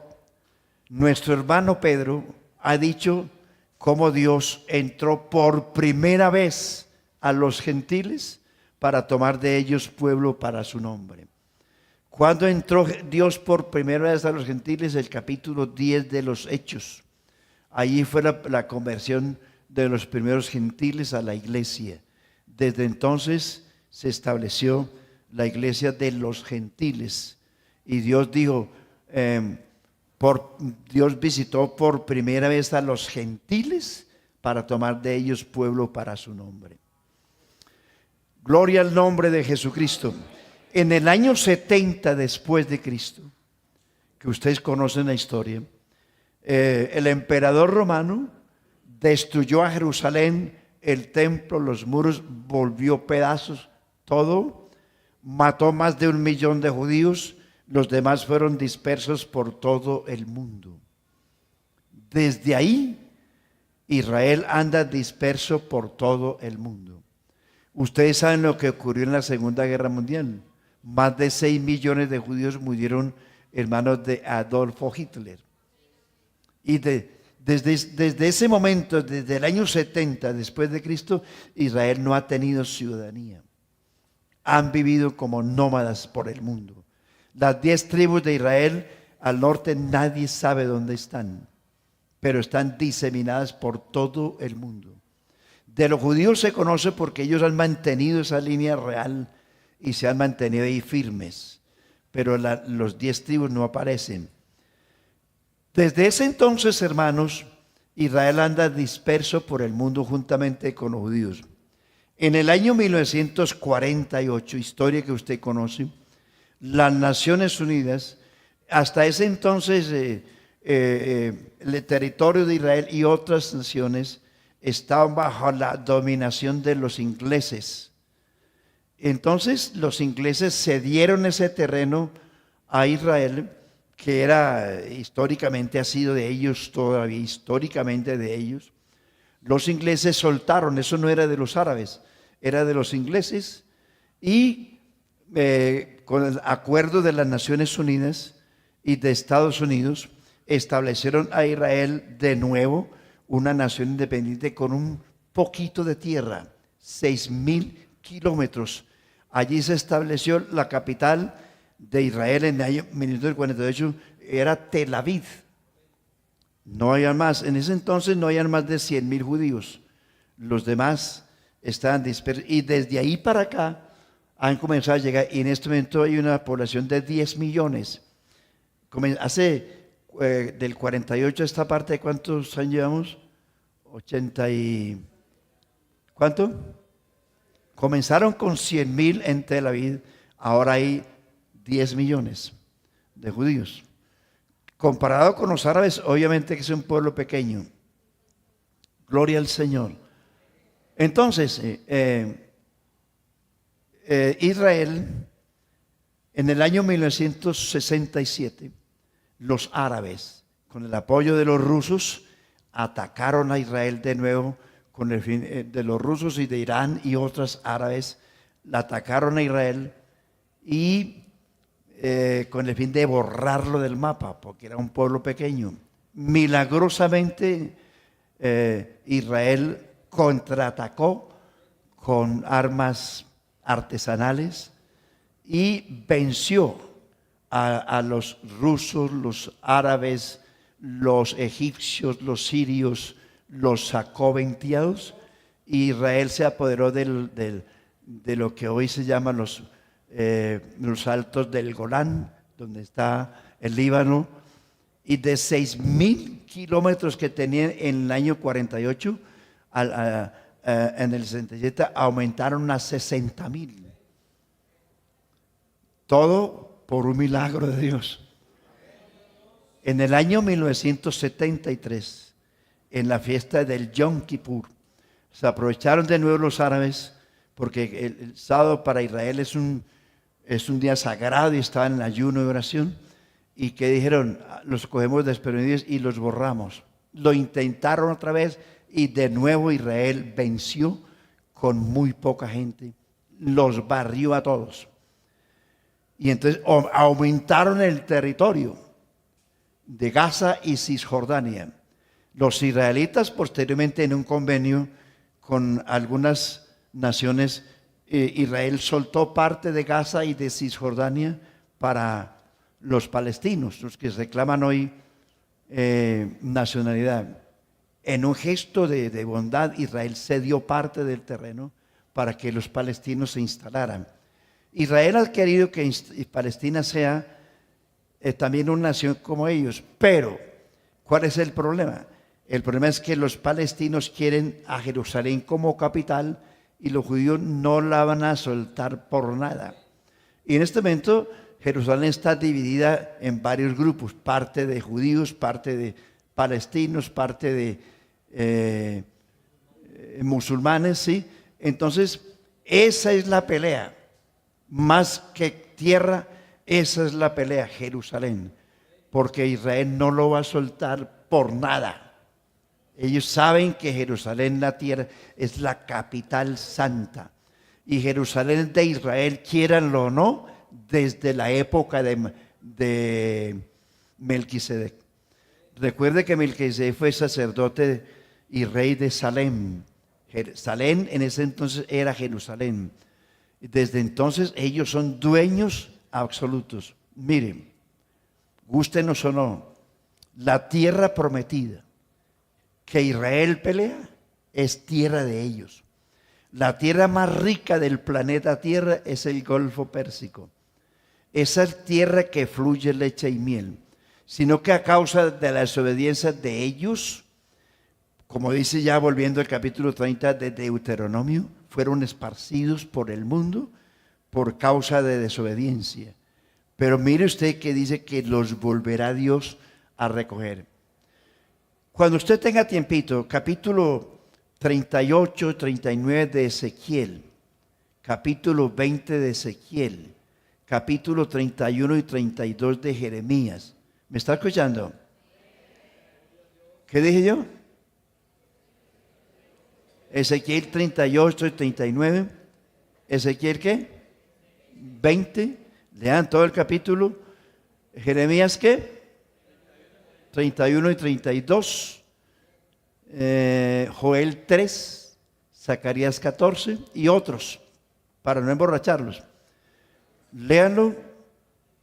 nuestro hermano Pedro ha dicho cómo Dios entró por primera vez a los gentiles para tomar de ellos pueblo para su nombre. ¿Cuándo entró Dios por primera vez a los gentiles? El capítulo 10 de los Hechos. Allí fue la conversión de los primeros gentiles a la iglesia. Desde entonces se estableció la iglesia de los gentiles. Y Dios dijo, Dios visitó por primera vez a los gentiles para tomar de ellos pueblo para su nombre. Gloria al nombre de Jesucristo. En el año 70 después de Cristo, que ustedes conocen la historia, el emperador romano destruyó a Jerusalén, el templo, los muros, volvió pedazos, todo, mató más de 1 millón de judíos, los demás fueron dispersos por todo el mundo. Desde ahí, Israel anda disperso por todo el mundo. Ustedes saben lo que ocurrió en la Segunda Guerra Mundial. Más de 6 millones de judíos murieron en manos de Adolfo Hitler. Y desde ese momento, desde el año 70 después de Cristo, Israel no ha tenido ciudadanía. Han vivido como nómadas por el mundo. Las 10 tribus de Israel al norte nadie sabe dónde están, pero están diseminadas por todo el mundo. De los judíos se conoce porque ellos han mantenido esa línea real y se han mantenido ahí firmes, pero los 10 tribus no aparecen. Desde ese entonces, hermanos, Israel anda disperso por el mundo juntamente con los judíos. En el año 1948, historia que usted conoce, las Naciones Unidas, hasta ese entonces el territorio de Israel y otras naciones estaban bajo la dominación de los ingleses. Entonces los ingleses cedieron ese terreno a Israel, que era históricamente, ha sido de ellos todavía, históricamente de ellos. Los ingleses soltaron, eso no era de los árabes, era de los ingleses, y con el acuerdo de las Naciones Unidas y de Estados Unidos, establecieron a Israel de nuevo una nación independiente con un poquito de tierra, 6,000 kilómetros. Allí se estableció la capital de Israel en el año 1948, era Tel Aviv. No había más, en ese entonces no habían más de 100,000 judíos. Los demás estaban dispersos y desde ahí para acá han comenzado a llegar, y en este momento hay una población de 10 millones. Del 48 a esta parte, ¿cuántos años llevamos? 80 y... ¿cuánto? Comenzaron con 100,000 en Tel Aviv, ahora hay 10 millones de judíos. Comparado con los árabes, obviamente que es un pueblo pequeño. Gloria al Señor. Entonces, Israel, en el año 1967, los árabes, con el apoyo de los rusos, atacaron a Israel de nuevo, con el fin de los rusos y de Irán y otras árabes, la atacaron a Israel y con el fin de borrarlo del mapa, porque era un pueblo pequeño. Milagrosamente, Israel contraatacó con armas artesanales y venció a los rusos, los árabes, los egipcios, los sirios, los sacó venteados. Israel se apoderó de lo que hoy se llama los altos del Golán, donde está el Líbano, y de 6,000 kilómetros que tenían en el año 48, en el 67 aumentaron a 60,000. Todo por un milagro de Dios. En el año 1973, en la fiesta del Yom Kippur, se aprovecharon de nuevo los árabes, porque el sábado para Israel es un día sagrado y estaban en ayuno y oración, y que dijeron, los cogemos desprevenidos y los borramos. Lo intentaron otra vez y de nuevo Israel venció con muy poca gente, los barrió a todos. Y entonces aumentaron el territorio de Gaza y Cisjordania. Los israelitas posteriormente en un convenio con algunas naciones, Israel soltó parte de Gaza y de Cisjordania para los palestinos, los que reclaman hoy nacionalidad. En un gesto de bondad, Israel cedió parte del terreno para que los palestinos se instalaran. Israel ha querido que Palestina sea también una nación como ellos, pero ¿cuál es el problema? El problema es que los palestinos quieren a Jerusalén como capital y los judíos no la van a soltar por nada. Y en este momento Jerusalén está dividida en varios grupos, parte de judíos, parte de palestinos, parte de musulmanes, ¿sí? Entonces, esa es la pelea. Más que tierra, esa es la pelea, Jerusalén. Porque Israel no lo va a soltar por nada. Ellos saben que Jerusalén, la tierra, es la capital santa. Y Jerusalén de Israel, quieranlo o no, desde la época de Melquisedec. Recuerde que Melquisedec fue sacerdote y rey de Salem. Salem en ese entonces era Jerusalén. Desde entonces ellos son dueños absolutos. Miren, gústenos o no, la tierra prometida que Israel pelea es tierra de ellos. La tierra más rica del planeta Tierra es el Golfo Pérsico. Esa es tierra que fluye leche y miel. Sino que a causa de la desobediencia de ellos, como dice ya volviendo al capítulo 30 de Deuteronomio, fueron esparcidos por el mundo por causa de desobediencia. Pero mire usted que dice que los volverá Dios a recoger. Cuando usted tenga tiempito, capítulo 38, 39 de Ezequiel, capítulo 20 de Ezequiel, capítulo 31 y 32 de Jeremías. ¿Me está escuchando? ¿Qué dije yo? Ezequiel 38 y 39. ¿Ezequiel qué? 20. Lean todo el capítulo. Jeremías ¿qué? 31 y 32. Joel 3. Zacarías 14 y otros, para no emborracharlos. Léanlo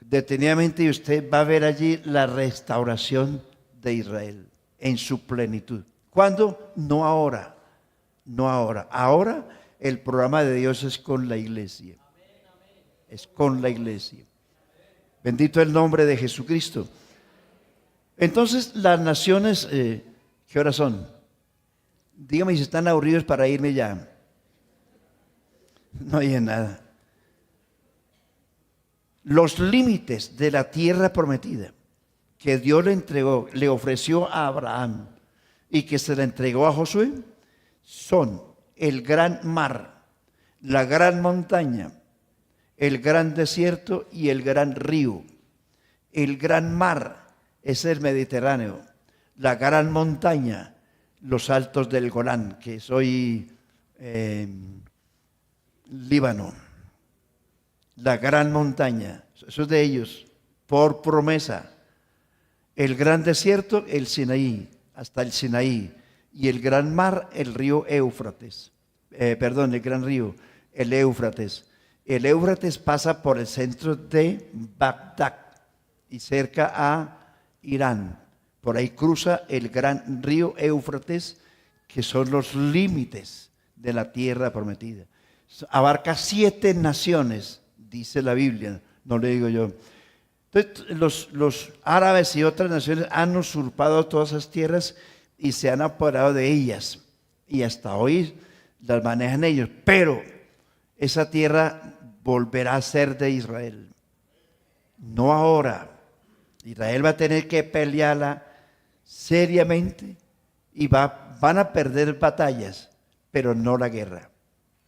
detenidamente y usted va a ver allí la restauración de Israel en su plenitud. ¿Cuándo? No ahora, no ahora. Ahora el programa de Dios es con la iglesia. Es con la iglesia. Bendito el nombre de Jesucristo. Entonces las naciones, ¿qué horas son? Dígame si están aburridos para irme ya. No hay nada. Los límites de la tierra prometida que Dios le entregó, le ofreció a Abraham y que se le entregó a Josué son el gran mar, la gran montaña, el gran desierto y el gran río. El gran mar es el Mediterráneo, la gran montaña, los altos del Golán, que es hoy Líbano. La gran montaña, eso es de ellos, por promesa. El gran desierto, el Sinaí, hasta el Sinaí. Y el gran mar, el río Éufrates. El gran río, el Éufrates. El Éufrates pasa por el centro de Bagdad y cerca a Irán. Por ahí cruza el gran río Éufrates, que son los límites de la tierra prometida. Abarca 7 naciones, dice la Biblia, no le digo yo. Entonces, los árabes y otras naciones han usurpado todas esas tierras y se han apoderado de ellas. Y hasta hoy las manejan ellos. Pero esa tierra volverá a ser de Israel. no ahora. Israel va a tener que pelearla seriamente y van a perder batallas, pero no la guerra.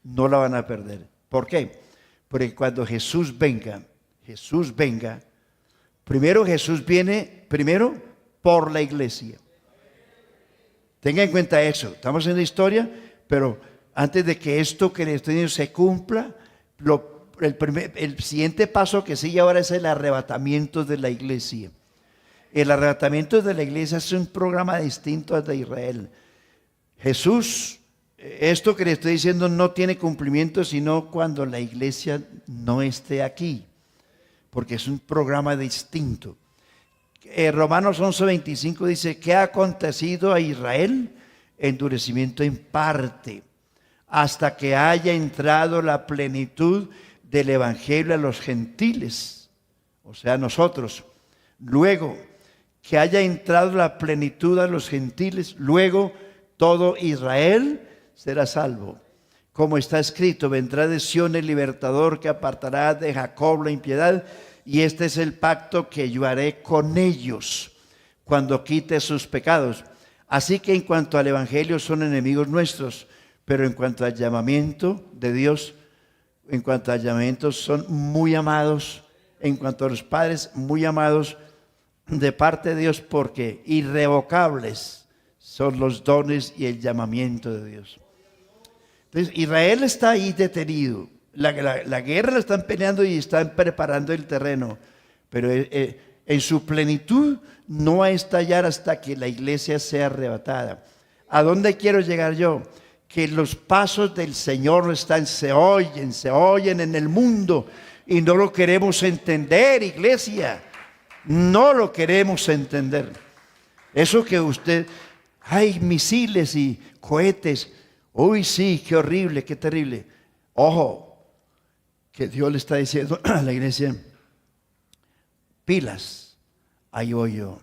No la van a perder. ¿Por qué? Porque cuando Jesús venga, Jesús viene primero por la iglesia. Tenga en cuenta eso. Estamos en la historia, pero antes de que esto que le estoy diciendo se cumpla, el siguiente paso que sigue ahora es el arrebatamiento de la iglesia. El arrebatamiento de la iglesia es un programa distinto al de Israel. Jesús, esto que le estoy diciendo no tiene cumplimiento sino cuando la iglesia no esté aquí, porque es un programa distinto. Romanos 11:25 dice: ¿qué ha acontecido a Israel? Endurecimiento en parte, hasta que haya entrado la plenitud del evangelio a los gentiles, o sea, nosotros. Luego que haya entrado la plenitud a los gentiles, luego todo Israel será salvo. Como está escrito: vendrá de Sión el libertador que apartará de Jacob la impiedad, y este es el pacto que yo haré con ellos cuando quite sus pecados. Así que en cuanto al evangelio son enemigos nuestros, pero en cuanto al llamamiento de Dios, en cuanto al llamamiento son muy amados, en cuanto a los padres, muy amados de parte de Dios, porque irrevocables son los dones y el llamamiento de Dios. Entonces Israel está ahí detenido. La guerra la están peleando y están preparando el terreno, pero en su plenitud no va a estallar hasta que la iglesia sea arrebatada. ¿A dónde quiero llegar yo? Que los pasos del Señor se oyen en el mundo y no lo queremos entender, iglesia. No lo queremos entender. Eso que hay misiles y cohetes. Uy, sí, qué horrible, qué terrible. Ojo, que Dios le está diciendo a la iglesia: pilas, ahí voy yo.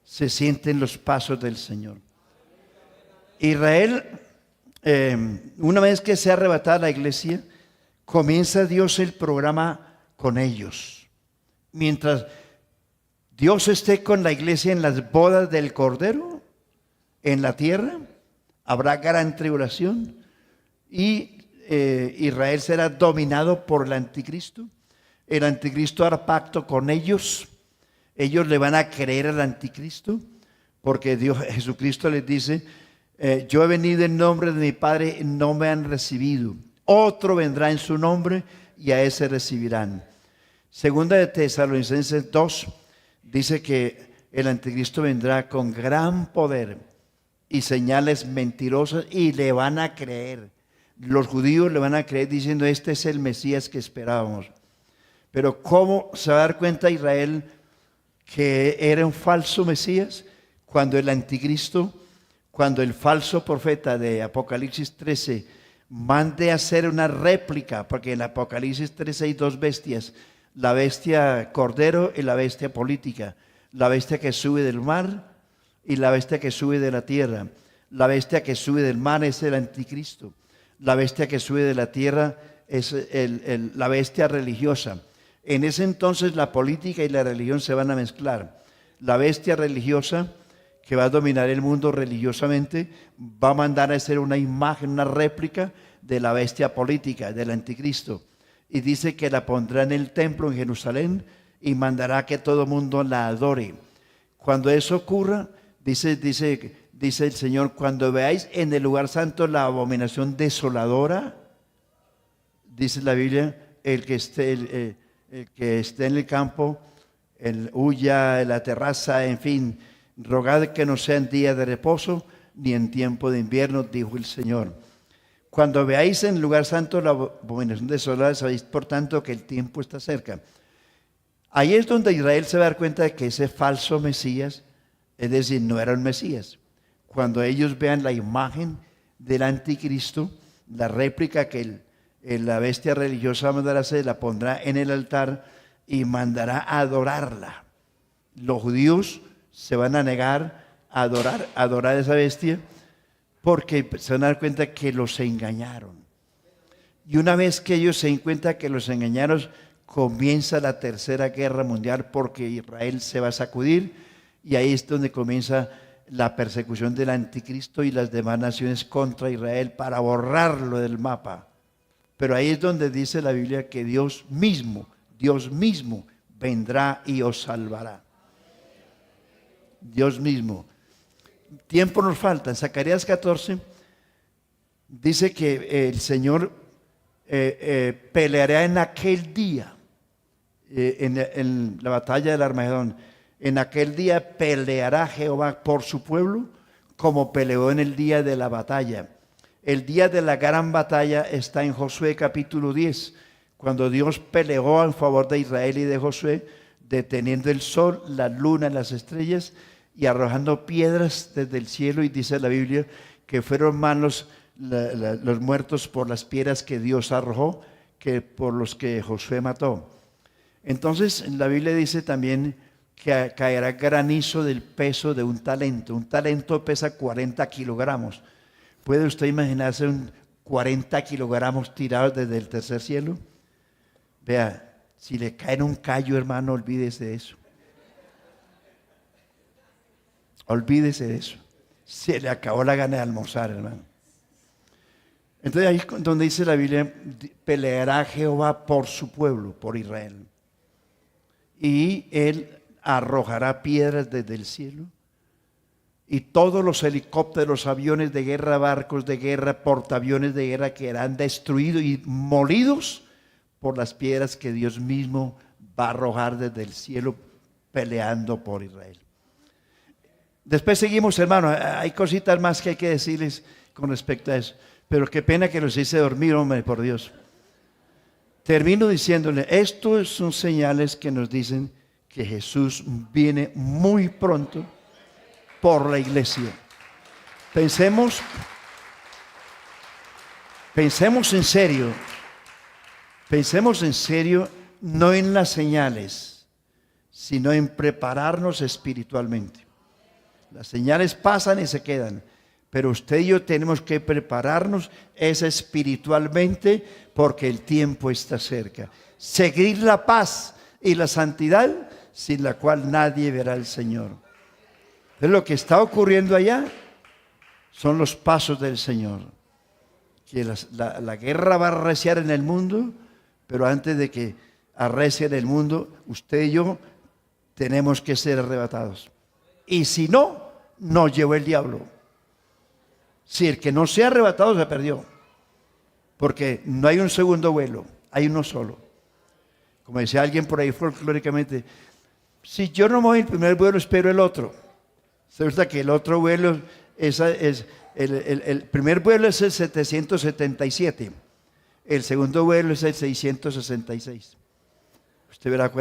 Se sienten los pasos del Señor. Israel, una vez que se arrebata la iglesia, comienza Dios el programa con ellos. Mientras Dios esté con la iglesia en las bodas del Cordero, en la tierra, habrá gran tribulación y Israel será dominado por el anticristo. El anticristo hará pacto con ellos. Ellos le van a creer al anticristo, porque Jesucristo les dice: yo he venido en nombre de mi Padre, no me han recibido. Otro vendrá en su nombre y a ese recibirán. Segunda de Tesalonicenses 2 dice que el anticristo vendrá con gran poder y señales mentirosas y le van a creer. Los judíos le van a creer diciendo: este es el Mesías que esperábamos. Pero ¿cómo se va a dar cuenta Israel que era un falso Mesías? Cuando el anticristo, cuando el falso profeta de Apocalipsis 13 mande a hacer una réplica, porque en Apocalipsis 13 hay dos bestias: la bestia cordero y la bestia política, la bestia que sube del mar y la bestia que sube de la tierra. La bestia que sube del mar es el anticristo. La bestia que sube de la tierra es la bestia religiosa. En ese entonces la política y la religión se van a mezclar. La bestia religiosa, que va a dominar el mundo religiosamente, va a mandar a hacer una imagen, una réplica de la bestia política, del anticristo. Y dice que la pondrá en el templo en Jerusalén y mandará que todo el mundo la adore. Cuando eso ocurra, dice el Señor: cuando veáis en el lugar santo la abominación desoladora, dice la Biblia, el que esté en el campo, huya en la terraza, en fin, rogad que no sea en día de reposo ni en tiempo de invierno, dijo el Señor. Cuando veáis en el lugar santo la abominación desolada, sabéis por tanto que el tiempo está cerca. Ahí es donde Israel se va a dar cuenta de que ese falso Mesías, es decir, no era un Mesías. Cuando ellos vean la imagen del anticristo, la réplica que la bestia religiosa mandará hacer, la pondrá en el altar y mandará a adorarla. Los judíos se van a negar a adorar a esa bestia, porque se van a dar cuenta que los engañaron. Y una vez que ellos se den cuenta que los engañaron, comienza la tercera guerra mundial porque Israel se va a sacudir y ahí es donde comienza la persecución del anticristo y las demás naciones contra Israel para borrarlo del mapa. Pero ahí es donde dice la Biblia que Dios mismo vendrá y os salvará. Dios mismo. Tiempo nos falta. En Zacarías 14 dice que el Señor peleará en aquel día, en la batalla del Armagedón. En aquel día peleará Jehová por su pueblo como peleó en el día de la batalla. El día de la gran batalla está en Josué capítulo 10, cuando Dios peleó en favor de Israel y de Josué, deteniendo el sol, la luna, las estrellas y arrojando piedras desde el cielo. Y dice la Biblia que fueron más los muertos por las piedras que Dios arrojó que por los que Josué mató. Entonces la Biblia dice también que caerá granizo del peso de un talento. Un talento pesa 40 kilogramos. ¿Puede usted imaginarse 40 kilogramos tirados desde el tercer cielo? Vea, si le cae en un callo, hermano, olvídese de eso. Olvídese de eso. Se le acabó la gana de almorzar, hermano. Entonces ahí es donde dice la Biblia, peleará Jehová por su pueblo, por Israel. Y él arrojará piedras desde el cielo. Y todos los helicópteros, aviones de guerra, barcos de guerra, portaaviones de guerra quedarán destruidos y molidos por las piedras que Dios mismo va a arrojar desde el cielo peleando por Israel. Después seguimos, hermano. Hay cositas más que hay que decirles con respecto a eso. Pero qué pena que los hice dormir, hombre, por Dios. Termino diciéndole, estos son señales que nos dicen que Jesús viene muy pronto por la iglesia. Pensemos en serio. Pensemos en serio, no en las señales, sino en prepararnos espiritualmente. Las señales pasan y se quedan, pero usted y yo tenemos que prepararnos espiritualmente porque el tiempo está cerca. Seguir la paz y la santidad sin la cual nadie verá al Señor. Entonces, lo que está ocurriendo allá son los pasos del Señor. Que la guerra va a arreciar en el mundo, pero antes de que arrecie en el mundo, usted y yo tenemos que ser arrebatados. Y si no, nos llevó el diablo. Si el que no sea arrebatado se perdió. Porque no hay un segundo vuelo, hay uno solo. Como decía alguien por ahí folclóricamente, si yo no me voy el primer vuelo, espero el otro. Resulta que el otro vuelo el primer vuelo es el 777. El segundo vuelo es el 666. Usted verá cuál.